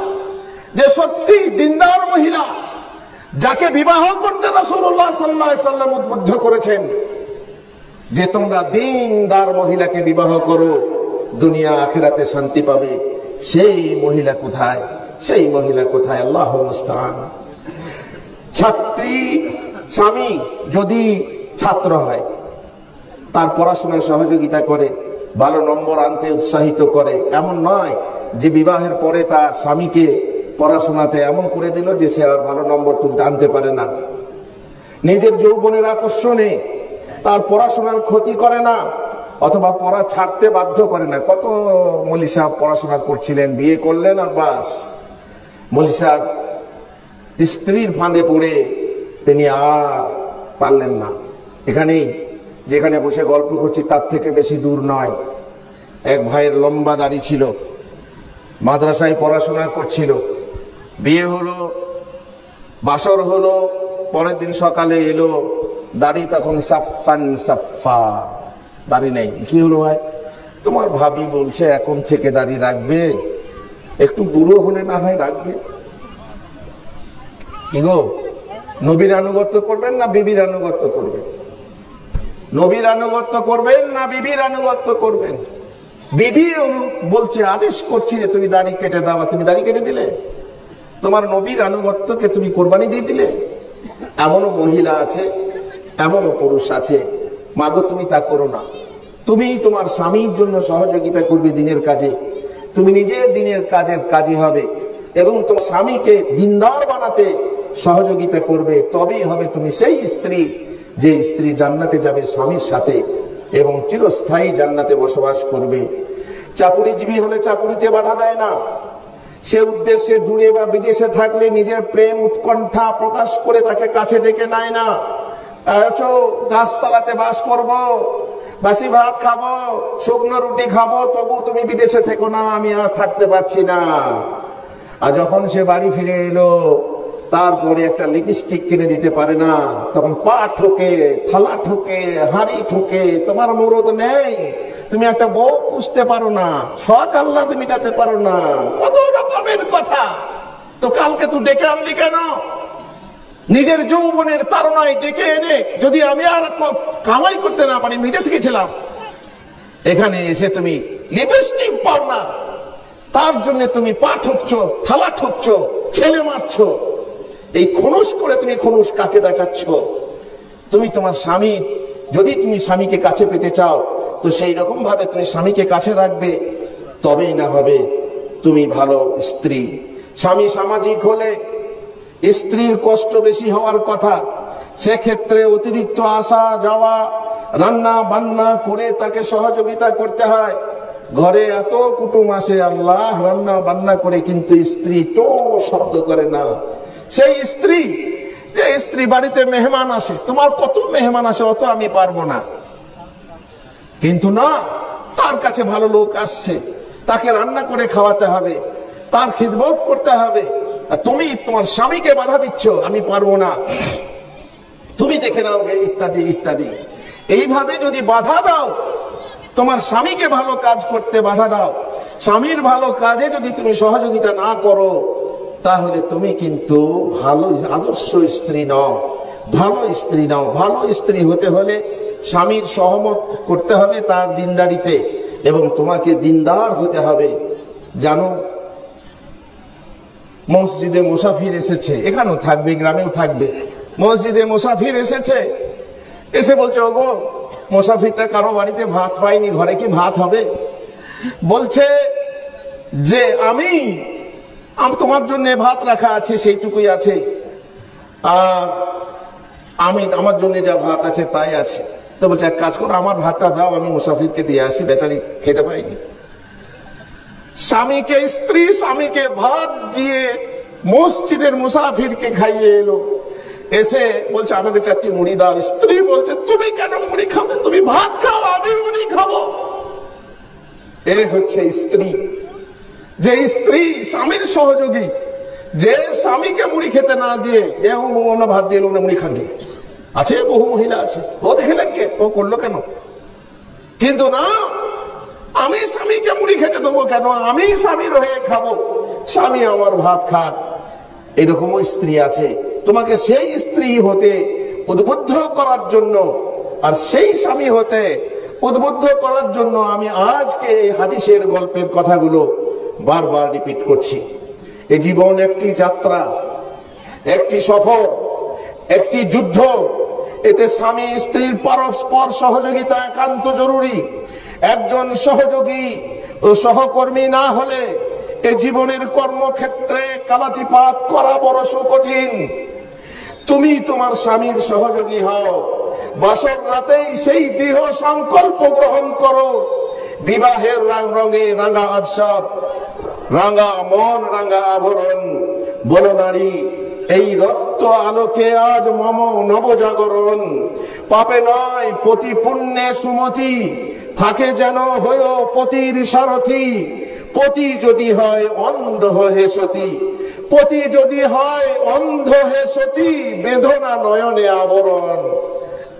যে সত্যি দিনদার মহিলা, যাকে বিবাহ করতে রাসূলুল্লাহ সাল্লাল্লাহু আলাইহি ওয়াসাল্লাম উদ্বুদ্ধ করেছেন যে তোমরা দিনদার মহিলাকে বিবাহ করো, দুনিয়া আখিরাতে শান্তি পাবে, সেই মহিলা কোথায়? সেই মহিলা কোথায়? আল্লাহুল মুস্তাআন। ছাত্রী স্বামী যদি ছাত্র হয়, তার পড়াশোনায় সহযোগিতা করে, ভালো নম্বর আনতে উৎসাহিত করে, এমন নয় যে বিবাহের পরে তার স্বামীকে পড়াশোনাতে এমন করে দিল যে সে আর ভালো নম্বর তুলতে আনতে পারে না। নিজের যৌবনের আকর্ষণে তার পড়াশোনার ক্ষতি করে না, অথবা পড়া ছাড়তে বাধ্য করে না। কত মৌলী সাহেব পড়াশোনা করছিলেন, বিয়ে করলেন আর বাস, মৌলী সাহেব স্ত্রীর ফাঁদে পড়ে তিনি আর পারলেন না। এখানেই যেখানে বসে গল্প করছি তার থেকে বেশি দূর নয়, এক ভাইয়ের লম্বা দাড়ি ছিল, মাদ্রাসায় পড়াশোনা করছিল, বিয়ে হলো, বাসর হলো, পরের দিন সকালে এলো, দাড়ি তখন সাফান সাফা, দাড়ি নেই। কি হলো ভাই? তোমার ভাবি বলছে এখন থেকে দাড়ি রাখবে, একটু বুড়ো হলে না হয় রাখবে। কি গো, নবীর আনুগত্য করবেন না বিবির আনুগত্য করবেন? নবীর আনুগত্য করবেন না বিবির আনুগত্য করবেন? বিবি বলছে, আদেশ করছে যে তুমি দাড়ি কেটে দাও, তুমি দাড়ি কেটে দিলে, তোমার নবীর আনুগত্যকে তুমি কোরবানি দিয়ে দিলে। এমনও মহিলা আছে, এমনও পুরুষ আছে, মাগো তুমি তা করো না। তুমি তোমার স্বামীর জন্য সহযোগিতা করবে দিনের কাজে, তুমি নিজে দিনের কাজের কাজী হবে এবং তোমার স্বামীকে দিনদার বানাতে সহযোগিতা করবে, তবেই হবে তুমি সেই স্ত্রী যে স্ত্রী জান্নাতে যাবে স্বামীর সাথে এবং চিরস্থায়ী জান্নাতে বসবাস করবে। চাকুরিজীবী হলে চাকুরিতে বাধা দেয় না, সে উদ্দেশ্যে দূরে বা বিদেশে থাকলে নিজের প্রেম উৎকণ্ঠা প্রকাশ করে তাকে কাছে ডেকে নেয় না। গাছতলাতে বাস করব, বাসি ভাত খাবো, শুকনো রুটি খাবো, তবু তুমি বিদেশে থেকো না, আমি আর থাকতে পারছি না। আর যখন সে বাড়ি ফিরে এলো, তারপরে একটা লিপস্টিক কিনে দিতে পারে না, তখন পা ঠোকে, থালা ঠোকে, হাঁড়ি ঠোকে, তোমার মুরদ নেই, তুমি একটা বউ পুষতে পারো না, শখ আহ্লাদ মিটাতে পারো না, কত রকমের কথা। তো কালকে তুই ডেকে আনলি কেন? নিজের যৌবনের তাড়নায় ডেকে এনে যদি আমি আর কামাই করতে না পারি, বিদেশ গেছিলাম, এখানে এসে তুমি লিপস্টিক পাও না, তার জন্য তুমি পা ঠুকছো, থালা ঠুকছো, ছেলে মারছো। এই খনুস করে তুমি খনুস কাকে দেখাচ্ছ? তুমি তোমার স্বামী, যদি তুমি স্বামীকে কাছে পেতে চাও তো সেই রকম ভাবে তুমি স্বামীকে কাছে রাখবে, তবেই না হবে তুমি ভালো স্ত্রী। স্বামী সামাজিক হলে স্ত্রীর কষ্ট বেশি হওয়ার কথা, সেক্ষেত্রে অতিরিক্ত আসা যাওয়া, রান্না বান্না করে তাকে সহযোগিতা করতে হয়। ঘরে এত কুটুম আসে, আল্লাহ, রান্না বান্না করে, কিন্তু স্ত্রী তো শব্দ করে না। সেই স্ত্রী, যে স্ত্রী বাড়িতে মেহমান আসে, তোমার কত মেহমান আসে, অত আমি পারবো না, কিন্তু না, তার কাছে ভালো লোক আসছে, তাকে রান্না করে খাওয়াতে হবে, তার খিদমত করতে হবে। তুমি তোমার স্বামীকে বাধা দিচ্ছ, আমি পারবো না, তুমি দেখে নাও, ইত্যাদি ইত্যাদি। এইভাবে যদি বাধা দাও, তোমার স্বামীকে ভালো কাজ করতে বাধা দাও, স্বামীর ভালো কাজে যদি তুমি সহযোগিতা না করো, তাহলে তুমি কিন্তু ভালো আদর্শ স্ত্রী নও, ভালো স্ত্রী নও। ভালো স্ত্রী হতে হলে স্বামীর সহমত করতে হবে তার দিনদারিতে, এবং তোমাকে দিনদার হতে হবে। জানো, মসজিদে মুসাফির এসেছে, এখানেও থাকবে, গ্রামেও থাকবে। মসজিদে মুসাফির এসেছে, এসে বলছে, ওগো মুসাফিরটা কারো বাড়িতে ভাত পাইনি, ঘরে কি ভাত হবে? বলছে যে আমি তোমার জন্য ভাত রাখা আছে, সেইটুকুই আছে, আর আমার জন্য যা ভাত আছে তাই আছে। তো বলছে, এক কাজ করো, আমার ভাতটা দাও, আমি মুসাফিরকে দিয়ে আসি, বেচারি খেতে পাইনি। স্বামীকে, স্ত্রী স্বামীকে ভাত দিয়ে মসজিদের মুসাফিরকে খাইয়ে এলো, এসে বলছে, আমাকে 4টি মুড়ি দাও। স্ত্রী বলছে, তুমি কেন মুড়ি খাবে? তুমি ভাত খাও, আমি মুড়ি খাবো। এ হচ্ছে স্ত্রী। যে স্ত্রী স্বামীর সহযোগী, যে স্বামীকে মুড়ি খেতে না দিয়ে অন্য ভাত দিয়ে অন্য মুড়ি খাদ্য আছে, বহু মহিলা আছে, ও দেখে লাগবে ও করলো কেন? কিন্তু না, আমি স্বামীকে মুড়ি খেতে দেবো কেন? আমি স্বামীর হয়ে খাবো, স্বামী আমার ভাত খাক। এরকমও স্ত্রী আছে। তোমাকে সেই স্ত্রী হতে উদ্বুদ্ধ করার জন্য, আর সেই স্বামী হতে উদ্বুদ্ধ করার জন্য আমি আজকে এই হাদিসের গল্পের কথাগুলো বারবার রিপিট করছি। এই জীবন একটি যাত্রা, একটি সফর, একটি যুদ্ধ। এতে স্বামী স্ত্রীর পরস্পর সহযোগিতা একান্ত জরুরি। একজন সহযোগী ও সহকর্মী না হলে এই জীবনের কর্মক্ষেত্রে কালাতিপাত করা বড় কঠিন। তুমি তোমার স্বামীর সহযোগী হও, বাসর রাতেই সেই দৃঢ় সংকল্প গ্রহণ করো, বিবাহের রঙে রাঙা উৎসব, রাঙা মন, রাঙা আভরণ। বলো নারী, এই রক্ত আলোকে আজ মম নবজাগরণ। পাপে নয় পতি পুণ্যে সুমতি, থাকে যেন হয়ে পতির সারথি। পতি যদি হয় অন্ধ হে সতী, পতি যদি হয় অন্ধ হে সতী, বেদনা নয়নে আবরণ।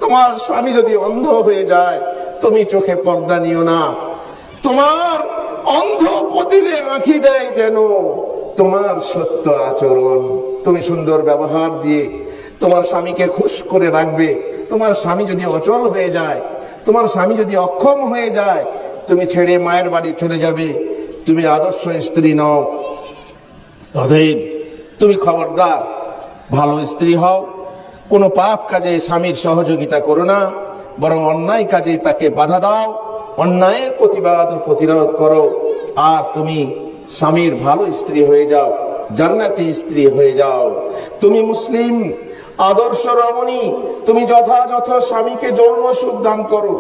তোমার স্বামী যদি অন্ধ হয়ে যায়, তুমি চোখে পর্দা নিও না। তোমার অন্ধ পতিলে আঁখি দেয় যেন তোমার সত্য আচরণ। তুমি সুন্দর ব্যবহার দিয়ে তোমার স্বামীকে খুশ করে রাখবে। তোমার স্বামী যদি অচল হয়ে যায়, তোমার স্বামী যদি অক্ষম হয়ে যায়, তুমি ছেড়ে মায়ের বাড়ি চলে যাবে। তুমি আদর্শ স্ত্রী নও। অতএব তুমি খবরদার ভালো স্ত্রী হও। কোনো পাপ কাজে স্বামীর সহযোগিতা করো না, বরং অন্যায় কাজে তাকে বাধা দাও, অন্যায়ের প্রতিবাদ ও প্রতিরোধ করো। আর তুমি স্বামীর ভালো স্ত্রী হয়ে যাও, জান্নাতি স্ত্রী হয়ে যাও। তুমি মুসলিম আদর্শ রমণী। তুমি যথাযথ স্বামীকে যৌন সুখ দান করো,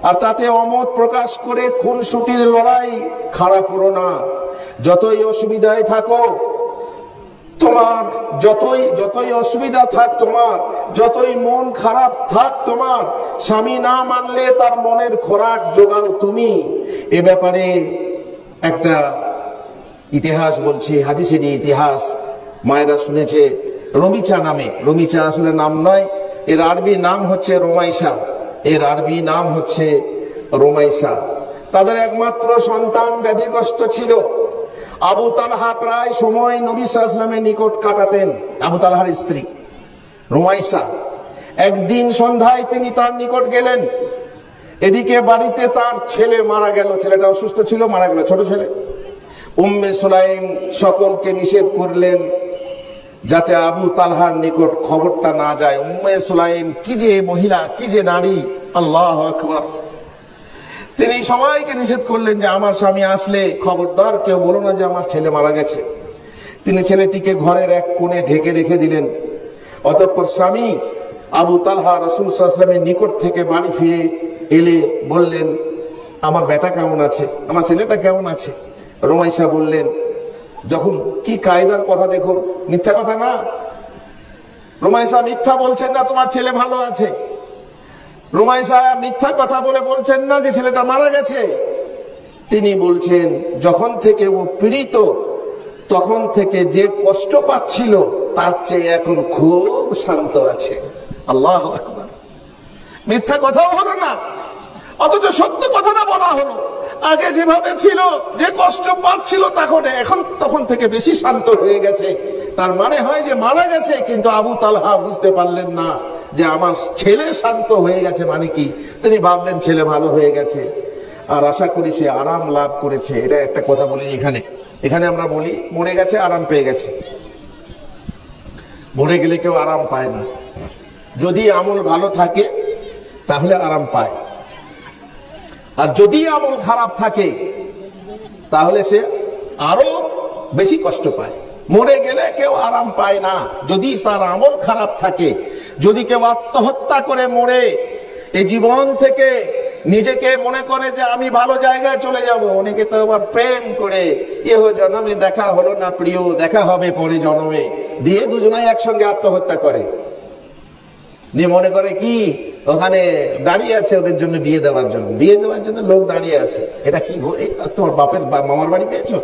আর তাতে অমত প্রকাশ করে খুনসুটির লড়াই খাড়া করো না। যতই অসুবিধায় থাকো, তোমার যতই অসুবিধা থাক, তোমার যতই মন খারাপ থাক, তোমার স্বামী না মানলে তার মনের খোরাক জোগাও তুমি। এ ব্যাপারে একটা ইতিহাস বলছি, হাদিসের ইতিহাস মায়েরা শুনেছে। রমিচা নামে, রমিচা আসলে নাম নয়, এর আরবি নাম হচ্ছে রোমাইসা। এর আরবি নাম হচ্ছে রোমাইসা। তাদের একমাত্র সন্তান ব্যাধিগ্রস্ত ছিল। আবু তালহা প্রায় সময় নবী সাল্লাল্লাহু আলাইহি ওয়াসাল্লামের নিকট কাটাতেন। আবু তালহার স্ত্রী রোমাইসা। একদিন সন্ধ্যায় তিনি তার নিকট গেলেন। এদিকে বাড়িতে তার ছেলে মারা গেল, ছেলেটা অসুস্থ ছিল, মারা গেল, ছোট ছেলে। উম্মে সুলাইম সকলকে নিষেধ করলেন যাতে আবু তালহার নিকট খবরটা না যায়। উম্মে সুলাইম কি যে মহিলা, কি যে নারী, আল্লাহু আকবার। তিনি সবাইকে নিষেধ করলেন যে আমার স্বামী আসলে খবরদার কেউ বলো না যে আমার ছেলে মারা গেছে। তিনি ছেলেটিকে ঘরের এক কোণে ঢেকে রেখে দিলেন। অতঃপর স্বামী আবু তালহা রাসূল সাল্লাল্লাহু আলাইহি ওয়াসাল্লামের নিকট থেকে বাড়ি ফিরে এলে বললেন, আমার বেটা কেমন আছে, আমার ছেলেটা কেমন আছে? রোমাইসা বললেন, যখন কি কায়দার কথা দেখো, মিথ্যা কথা না। রোমাইসা মিথ্যা বলছেন না, তোমার ছেলে ভালো আছে। রোমাইসা মিথ্যা কথা বলে বলছেন না যে ছেলেটা মারা গেছে। তিনি বলছেন যখন থেকে ও পীড়িত, তখন থেকে যে কষ্ট পাচ্ছিল তার চেয়ে এখন খুব শান্ত আছে। আল্লাহু আকবার। মিথ্যা কথাও হলো না, অথচ সত্য কথাটা বলা হলো। আগে যেভাবে ছিল, যে কষ্ট পাচ্ছিল তখন থেকে বেশি শান্ত হয়ে গেছে। তার মানে হয় যে মারা গেছে, কিন্তু আবু তালহা বুঝতে পারলেন না যে আমার ছেলে শান্ত হয়ে গেছে মানে কি। তিনি ভাবলেন ছেলে ভালো হয়ে গেছে, আর আশা করি সে আরাম লাভ করেছে। এটা একটা কথা বলি এখানে আমরা বলি মরে গেছে, আরাম পেয়ে গেছে। মরে গেলে কেউ আরাম পায় না। যদি আমল ভালো থাকে তাহলে আরাম পায়, আর যদি আমল খারাপ থাকে তাহলে সে আরো বেশি কষ্ট পায়। মরে গেলে কেউ আরাম পায় না যদি তার আমল খারাপ থাকে। যদি কেউ আত্মহত্যা করে মরে, এই জীবন থেকে নিজেকে মনে করে যে আমি ভালো জায়গায় চলে যাব। অনেকে তো আবার প্রেম করে ইহ জন্মে দেখা হলো না প্রিয়, দেখা হবে পরে জন্মে, দিয়ে দুজনাই একসঙ্গে আত্মহত্যা করে। নিয়ে মনে করে কি ওখানে দাঁড়িয়ে আছে ওদের জন্য বিয়ে দেওয়ার জন্য লোক দাঁড়িয়ে আছে। এটা কি তোর বাপের মামার বাড়ি পেয়েছো?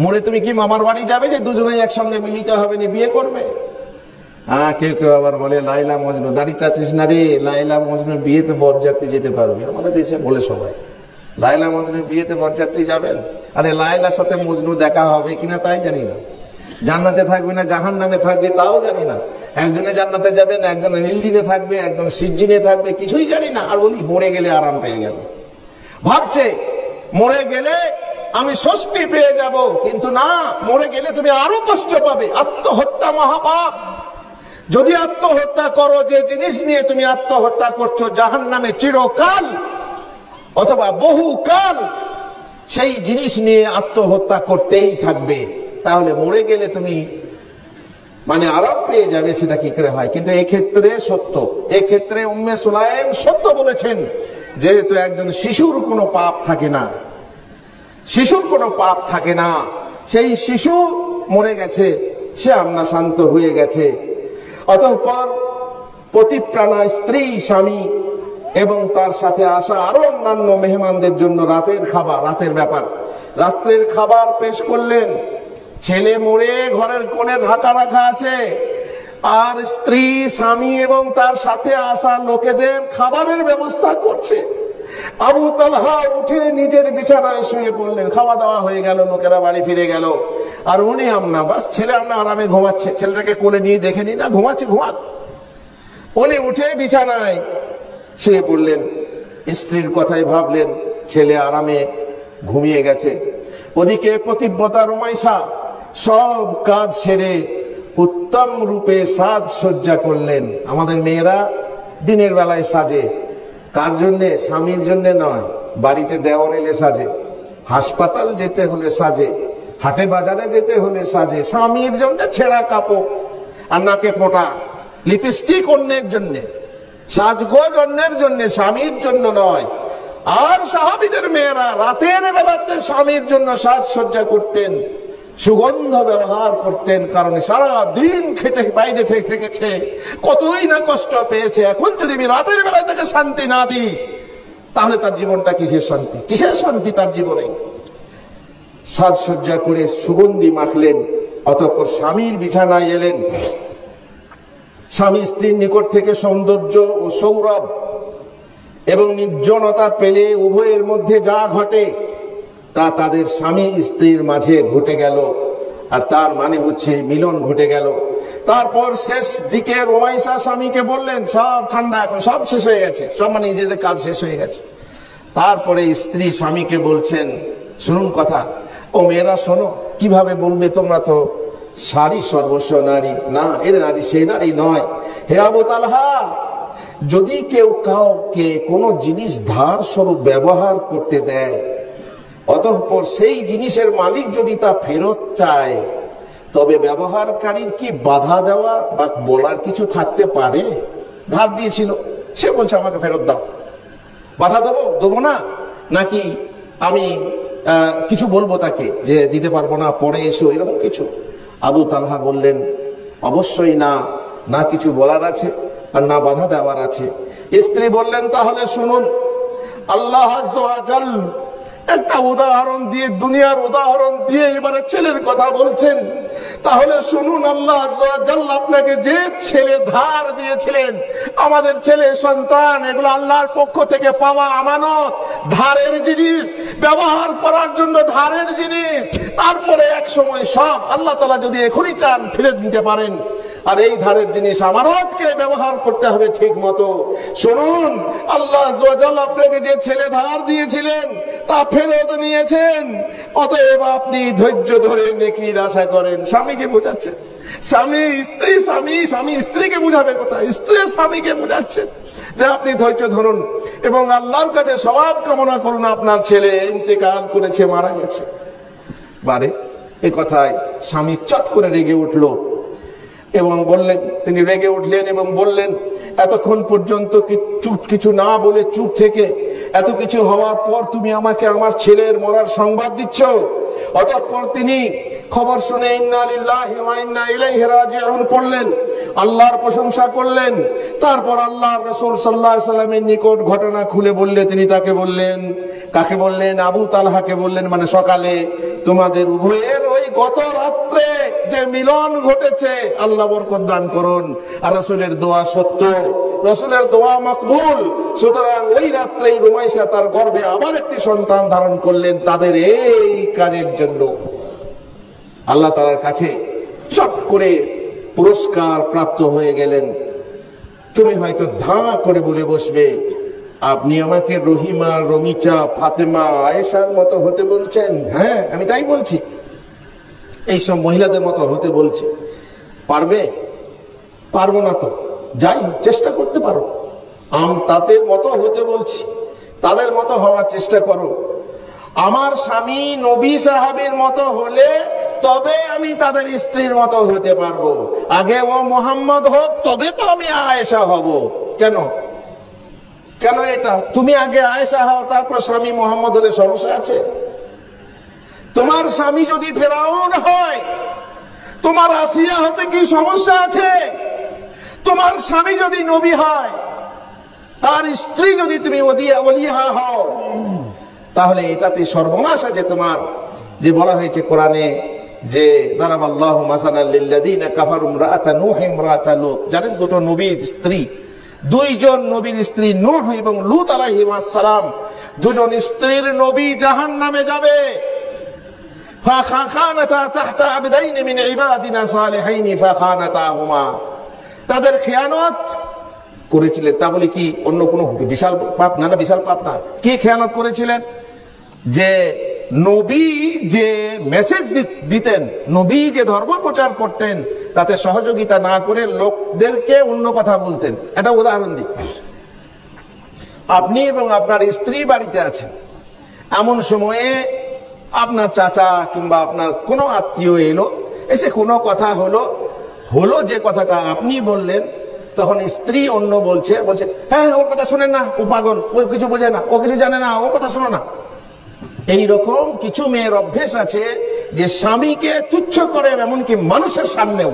মরে তুমি কি মামার বাড়ি যাবে যে দুজনেই একসঙ্গে মিলিত হবে নি বিয়ে করবে? হ্যাঁ, কেউ কেউ আবার বলে লাইলা মজনু, দাড়ি চাচ্ছিস না রে, লাইলা মজনুর বিয়েতে বরযাত্রী যেতে পারবে। আমাদের দেশে বলে সবাই লাইলা মজনুর বিয়েতে বরযাত্রী যাবেন। আরে লাইলার সাথে মজনু দেখা হবে কিনা তাই জানি না, জান্নাতে থাকবে না জাহান্নামে থাকবে তাও জানি না। একজনে জান্নাতে যাবেন, একজন নীলদিনে থাকবে, একজন সিজ্জিনে থাকবে, কিছুই জানি না। আর বলি মরে গেলে আরাম পেয়ে গেল। ভাবছে মরে গেলে আমি স্বস্তি পেয়ে যাব, কিন্তু না, মরে গেলে তুমি আরো কষ্ট পাবে। আত্মহত্যা মহাপাপ। যদি আত্মহত্যা করো, যে জিনিস নিয়ে তুমি আত্মহত্যা করছো জাহান্নামে চিরকাল অথবা বহুকাল, সেই জিনিস নিয়ে আত্মহত্যা করতেই থাকবে। তাহলে মরে গেলে তুমি মানে আরাম পেয়ে যাবে, সেটা কি করে হয়? কিন্তু এক্ষেত্রে সত্য, এক্ষেত্রে উম্মে সুলাইম সত্য বলেছেন। যেহেতু একজন শিশুর কোনো পাপ থাকে না, শিশুর কোনো পাপ থাকে না, সেই শিশু মরে গেছে, সে আমনা শান্ত হয়ে গেছে। অতঃপর পতিপ্রাণা স্ত্রী, স্বামী এবং তার সাথে আসা আরো অন্যান্য মেহমানদের জন্য রাতের খাবার, রাতের ব্যাপার, রাত্রের খাবার পেশ করলেন। ছেলে মরে ঘরের কোণে ঢাকা রাখা আছে, আর স্ত্রী, স্বামী এবং তার সাথে আসা লোকেদের খাবারের ব্যবস্থা করছে। আবু তালহা উঠে নিজের বিছানায় শুয়ে পড়লেন। খাওয়া দাওয়া হয়ে গেল, লোকেরা বাড়ি ফিরে গেল, আর উনি আমনা বাস ছেলে আমনা আরামে ঘুমাচ্ছে। ছেলেটাকে কোলে নিয়ে দেখে নি না ঘুমাচ্ছে, ঘুমাক। উনি উঠে বিছানায় শুয়ে পড়লেন, স্ত্রীর কথাই ভাবলেন, ছেলে আরামে ঘুমিয়ে গেছে। ওদিকে পতিব্রতা রুমাইসা সব কাজ সেরে উত্তম রূপে সাজসজ্জা করলেন। আমাদের মেয়েরা দিনের বেলায় সাজে, কার জন্যে? স্বামীর জন্যে নয়। বাড়িতে দেওয়ার এলে সাজে, হাসপাতাল যেতে হলে সাজে, হাটে বাজারে যেতে হলে সাজে। স্বামীর জন্য ছেঁড়া কাপড় আর নাকে ফোঁটা, লিপস্টিক অন্যের জন্যে, সাজগোজ অন্যের জন্যে, স্বামীর জন্য নয়। আর সাহাবীদের মেয়েরা রাতের বেলাতে স্বামীর জন্য সাজসজ্জা করতেন, সুগন্ধ ব্যবহার করতেন, কারণ সারা দিন খেটে বাইরে থেকেছে, কতই না কষ্ট পেয়েছে। এখন যদি আমি রাতের বেলা থেকে শান্তি না দিই, তাহলে তার জীবনটা কিসের শান্তি? কিসের শান্তি তার জীবনে? সাজসজ্জা করে সুগন্ধি মাখলেন, অতঃপর স্বামীর বিছানায় এলেন। স্বামী স্ত্রীর নিকট থেকে সৌন্দর্য ও সৌরভ এবং নির্জনতা পেলে উভয়ের মধ্যে যা ঘটে তা তাদের স্বামী স্ত্রীর মাঝে ঘটে গেল, আর তার মানে হচ্ছে মিলন ঘটে গেল। তারপর শেষ দিকে রুমাইসা স্বামীকে বললেন, সব ঠান্ডা, এখন সব শেষ হয়ে গেছে, সব মানে নিজেদের কাজ শেষ হয়ে গেছে। তারপরে স্ত্রী স্বামীকে বলছেন, শুনুন কথা, ও মেয়েরা শোনো। কিভাবে বলবে? তোমরা তো সারি সর্বস্ব নারী। না, এর নারী সেই নারী নয়। হে আবু তালহা, যদি কেউ কাউকে কোনো জিনিস ধার স্বরূপ ব্যবহার করতে দেয়, অতঃপর সেই জিনিসের মালিক যদি তা ফেরত চায়, তবে ব্যবহারকারীর কি বাধা দেওয়া বা বলার কিছু থাকতে পারে? ধার দিয়েছিল, সে বলছে আমাকে ফেরত দাও, বাধা দেবো না? নাকি আমি কিছু বলবো তাকে যে দিতে পারবো না, পরে এসো, এরকম কিছু? আবু তালহা বললেন, অবশ্যই না, না কিছু বলার আছে আর না বাধা দেওয়ার আছে। স্ত্রী বললেন, তাহলে শুনুন, আল্লাহ আযজা ওয়া জাল একটা উদাহরণ দিয়ে, দুনিয়ার উদাহরণ দিয়ে এবারে ছেলের কথা বলছেন। তাহলে শুনুন, আল্লাহ আজ্জা ওয়া জাল্লা আপনাকে যে ছেলে ধার দিয়েছিলেন, আমাদের ছেলে সন্তান, এগুলো আল্লাহর পক্ষ থেকে পাওয়া আমানত, ধারের জিনিস, ব্যবহার করার জন্য ধারের জিনিস। তারপরে এক সময় সব আল্লাহ তাআলা যদি এখনই চান ফিরে দিতে পারেন। আর এই ধারের জিনিস আমানতকে ব্যবহার করতে হবে ঠিক মতো। শুনুন, আল্লাহ আজ্জা ওয়া জাল্লা আপনাকে যে ছেলে ধার দিয়েছিলেন তা ফেরত নিয়েছেন। অতএব আপনি ধৈর্য ধরে নেকির আশা করেন। স্বামীকে বোঝাচ্ছেন, স্বামী স্ত্রী, স্বামী স্ত্রীকে বুঝাবে কোথায়, স্ত্রী স্বামীকে বোঝাচ্ছেন যে আপনি ধৈর্য ধরুন এবং আল্লাহর কাছে সওয়াব কামনা করুন। আপনার ছেলে ইন্তেকাল করেছে, মারা গেছে। বারে এ কথায় স্বামী চট করে রেগে উঠলো এবং বললেন, তিনি রেগে উঠলেন এবং বললেন, এতক্ষণ পর্যন্ত কিছু না বলে চুপ থেকে এত কিছু হওয়ার পর তুমি আমাকে আমার ছেলের মরার সংবাদ দিচ্ছ। অতঃপর তিনি খবর শুনে ইন্না লিল্লাহি ওয়া ইন্না ইলাইহি রাজিউন পড়লেন, আল্লাহর প্রশংসা করলেন। তারপর আল্লাহর রাসূল সাল্লাল্লাহু আলাইহি সাল্লামের নিকট ঘটনা খুলে বললে, তিনি তাকে বললেন, কাকে বললেন? আবু তালহাকে বললেন, মানে সকালে তোমাদের উভয়ের ওই গত রাত্রে যে মিলন ঘটেছে, আল্লাহ বরকত দান করুন। আর রাসূলের দোয়া সত্য, রাসূলের দোয়া মকবুল। সুতরাং ওই রাত্রেই রুমাইসা তার গর্ভে আবার একটি সন্তান ধারণ করলেন তাদের এই কাজের জন্য। আল্লাহ তাআলার কাছে চট করে পুরস্কার প্রাপ্ত হয়ে গেলেন। তুমি হয়তো ধাঁ করে বলে বসবে, আপনি আমাকে রহিমা, রমিচা, ফাতেমা, আয়েশার মতো হতে বলছেন? হ্যাঁ, আমি তাই বলছি, এইসব মহিলাদের মতো হতে বলছি। পারবে? পারবো না তো, যাই চেষ্টা করতে পারো। তাদের মতো হতে বলছি, তাদের মতো হওয়ার চেষ্টা করো। আমার স্বামী নবী সাহাবীর মতো হলে তবে আমি তাদের স্ত্রীর মতো হতে পারবো। আগে ও মোহাম্মদ হোক, তবে তো আমি আয়েশা হব। কেন কেন এটা? তুমি আগে আয়েশা হও, তারপর স্বামী মোহাম্মদ হলে সমস্যা আছে? তোমার স্বামী যদি ফেরাউন হয়, তোমার আসিয়া হতে কি সমস্যা আছে? তোমার স্বামী যদি নবী হয়, তার স্ত্রী যদি তুমি ওলিহা হও, তাহলে এটাতে সর্বনাশ আছে তোমার। যে বলা হয়েছে কোরআনে যে দারাবাল্লাহু মাসালাল লিল্লাযিনা কাফারু ইমরাআতা নূহ ইমরাআতা লূত, জানেন দুটো নবীর স্ত্রী, দুইজন নবীর স্ত্রী নূহ এবং লূত আলাইহিস সালাম, দুজন স্ত্রীর নবী জাহান্নামে যাবে। ফাখানাতা তাহতা আবদাইন মিন ইবাদিনা সালিহিন ফাখানাতাহুমা, তাদের খেয়ানত করেছিলেন। তা বলে কি অন্য কোনো বিশাল পাপ না? না, বিশাল পাপ না। কি খেয়ানত করেছিলেন? যে নবী যে মেসেজ দিতেন, নবী যে ধর্ম প্রচার করতেন, তাতে সহযোগিতা না করে লোকদেরকে অন্য কথা বলতেন। এটা উদাহরণ দিই, আপনি এবং আপনার স্ত্রী বাড়িতে আছেন, এমন সময়ে আপনার চাচা কিংবা আপনার কোনো আত্মীয় এলো, এসে কোনো কথা হলো যে কথাটা আপনি বললেন, তখন স্ত্রী অন্য বলছে, হ্যাঁ ওর কথা শোনেন না, ও পাগল, ও কিছু বোঝে না, ও কিছু জানে না, ও কথা শোনো না। এইরকম কিছু মেয়ের অভ্যেস আছে যে স্বামীকে তুচ্ছ করে, এমনকি মানুষের সামনেও,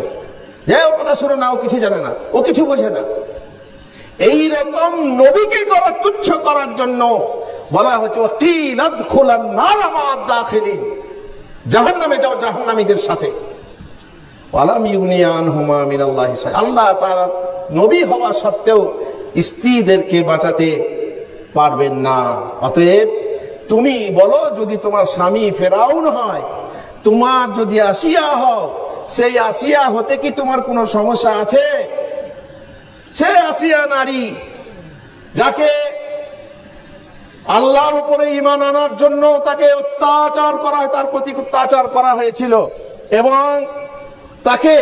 যে ওর কথা শোনো না, ও কিছু জানে না, ও কিছু বোঝে না। এইরকম নবীকে তুচ্ছ করার জন্য বলা হচ্ছে জাহান্নামে যাও জাহান্নামীদের সাথে। আল্লাহ তাআলা নবী হওয়া সত্ত্বেও স্ত্রীদেরকে বাঁচাতে পারবেন না। অতএব তুমি বলো, যদি তোমার স্বামী ফেরাউন হয়, তোমার যদি আসিয়া হও, সেই আসিয়া হতে কি তোমার কোনো সমস্যা আছে? সে আসিয়া নারী যাকে আল্লাহর উপরে ঈমান আনার জন্য তাকে অত্যাচার করা হয়, তার প্রতি অত্যাচার করা হয়েছিল এবং তাকে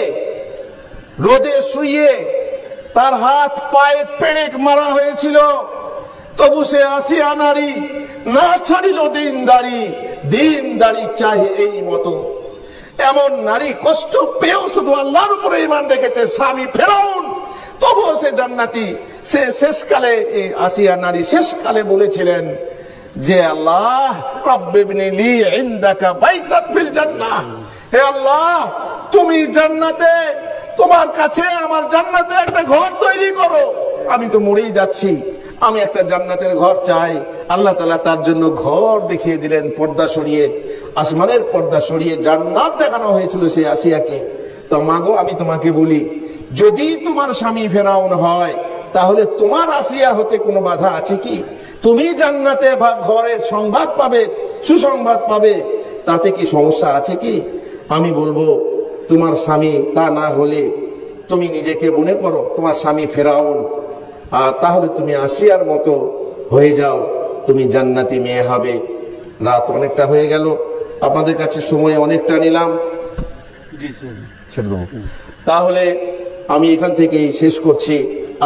রোদে শুইয়ে তার হাত পায়ে পেরেক মারা হয়েছিল। তবু সে আসিয়া নারী না ছাড়িল দিনদারি চাই এই মতো। এমন নারী কষ্ট পেয়েও শুধু আল্লাহর উপরে ঈমান রেখেছে, স্বামী ফেরাউন, তবুও সে জান্নাতি। সে শেষকালে, আসিয়া নারী শেষকালে বলেছিলেন যে আল্লাহ রব্বিবনি লি ইনদাকা বাইতান ফিল জান্নাহ, হে আল্লাহ তুমি জান্নাতে, তোমার কাছে আমার জান্নাতে একটা ঘর তৈরি করো। আমি তো মরেই যাচ্ছি, আমি একটা জান্নাতের ঘর চাই, আল্লাহ তাআলা তার জন্য ঘর দেখিয়ে দিলেন, পর্দা সরিয়ে, আসমানের পর্দা সরিয়ে জান্নাত দেখানো হয়েছিল সেই আসিয়াকে। তো মাগো, আমি তোমাকে বলি, যদি তোমার স্বামী ফেরাউন হয় তাহলে তোমার আসিয়া হতে কোনো বাধা আছে কি? তুমি জান্নাতে ঘরের সংবাদ পাবে, সুসংবাদ পাবে, তাতে কি সমস্যা আছে কি? আমি বলবো, তোমার স্বামী তা না হলে তুমি নিজেকে মনে করো তোমার স্বামী ফেরাউন, আর তাহলে তুমি আসিয়ার মতো হয়ে যাও, তুমি জান্নাতি মেয়ে হবে। রাত অনেকটা হয়ে গেল, আপনাদের কাছে সময় অনেকটা নিলাম, তাহলে আমি এখান থেকেই শেষ করছি।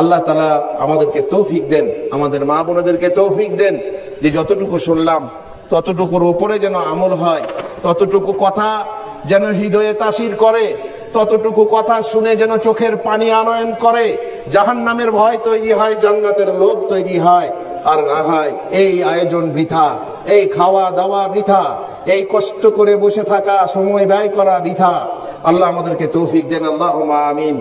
আল্লাহ তাআলা আমাদেরকে তৌফিক দেন, আমাদের মা বোনেদেরকে তৌফিক দেন যে যতটুকু শুনলাম ততটুকুর উপরে যেন আমল হয়, ততটুকু কথা যেন হৃদয়ে তাসির করে, ততটুকু কথা শুনে যেন চোখের পানি আনয়ন করে, জাহান্নামের ভয় তৈরি হয়, জান্নাতের লোভ তৈরি হয়। আর না হয় এই আয়োজন বৃথা, এই খাওয়া দাওয়া বৃথা, এই কষ্ট করে বসে থাকা, সময় ব্যয় করা বৃথা। আল্লাহ আমাদেরকে তৌফিক দেন, আল্লাহুম্মা আমিন।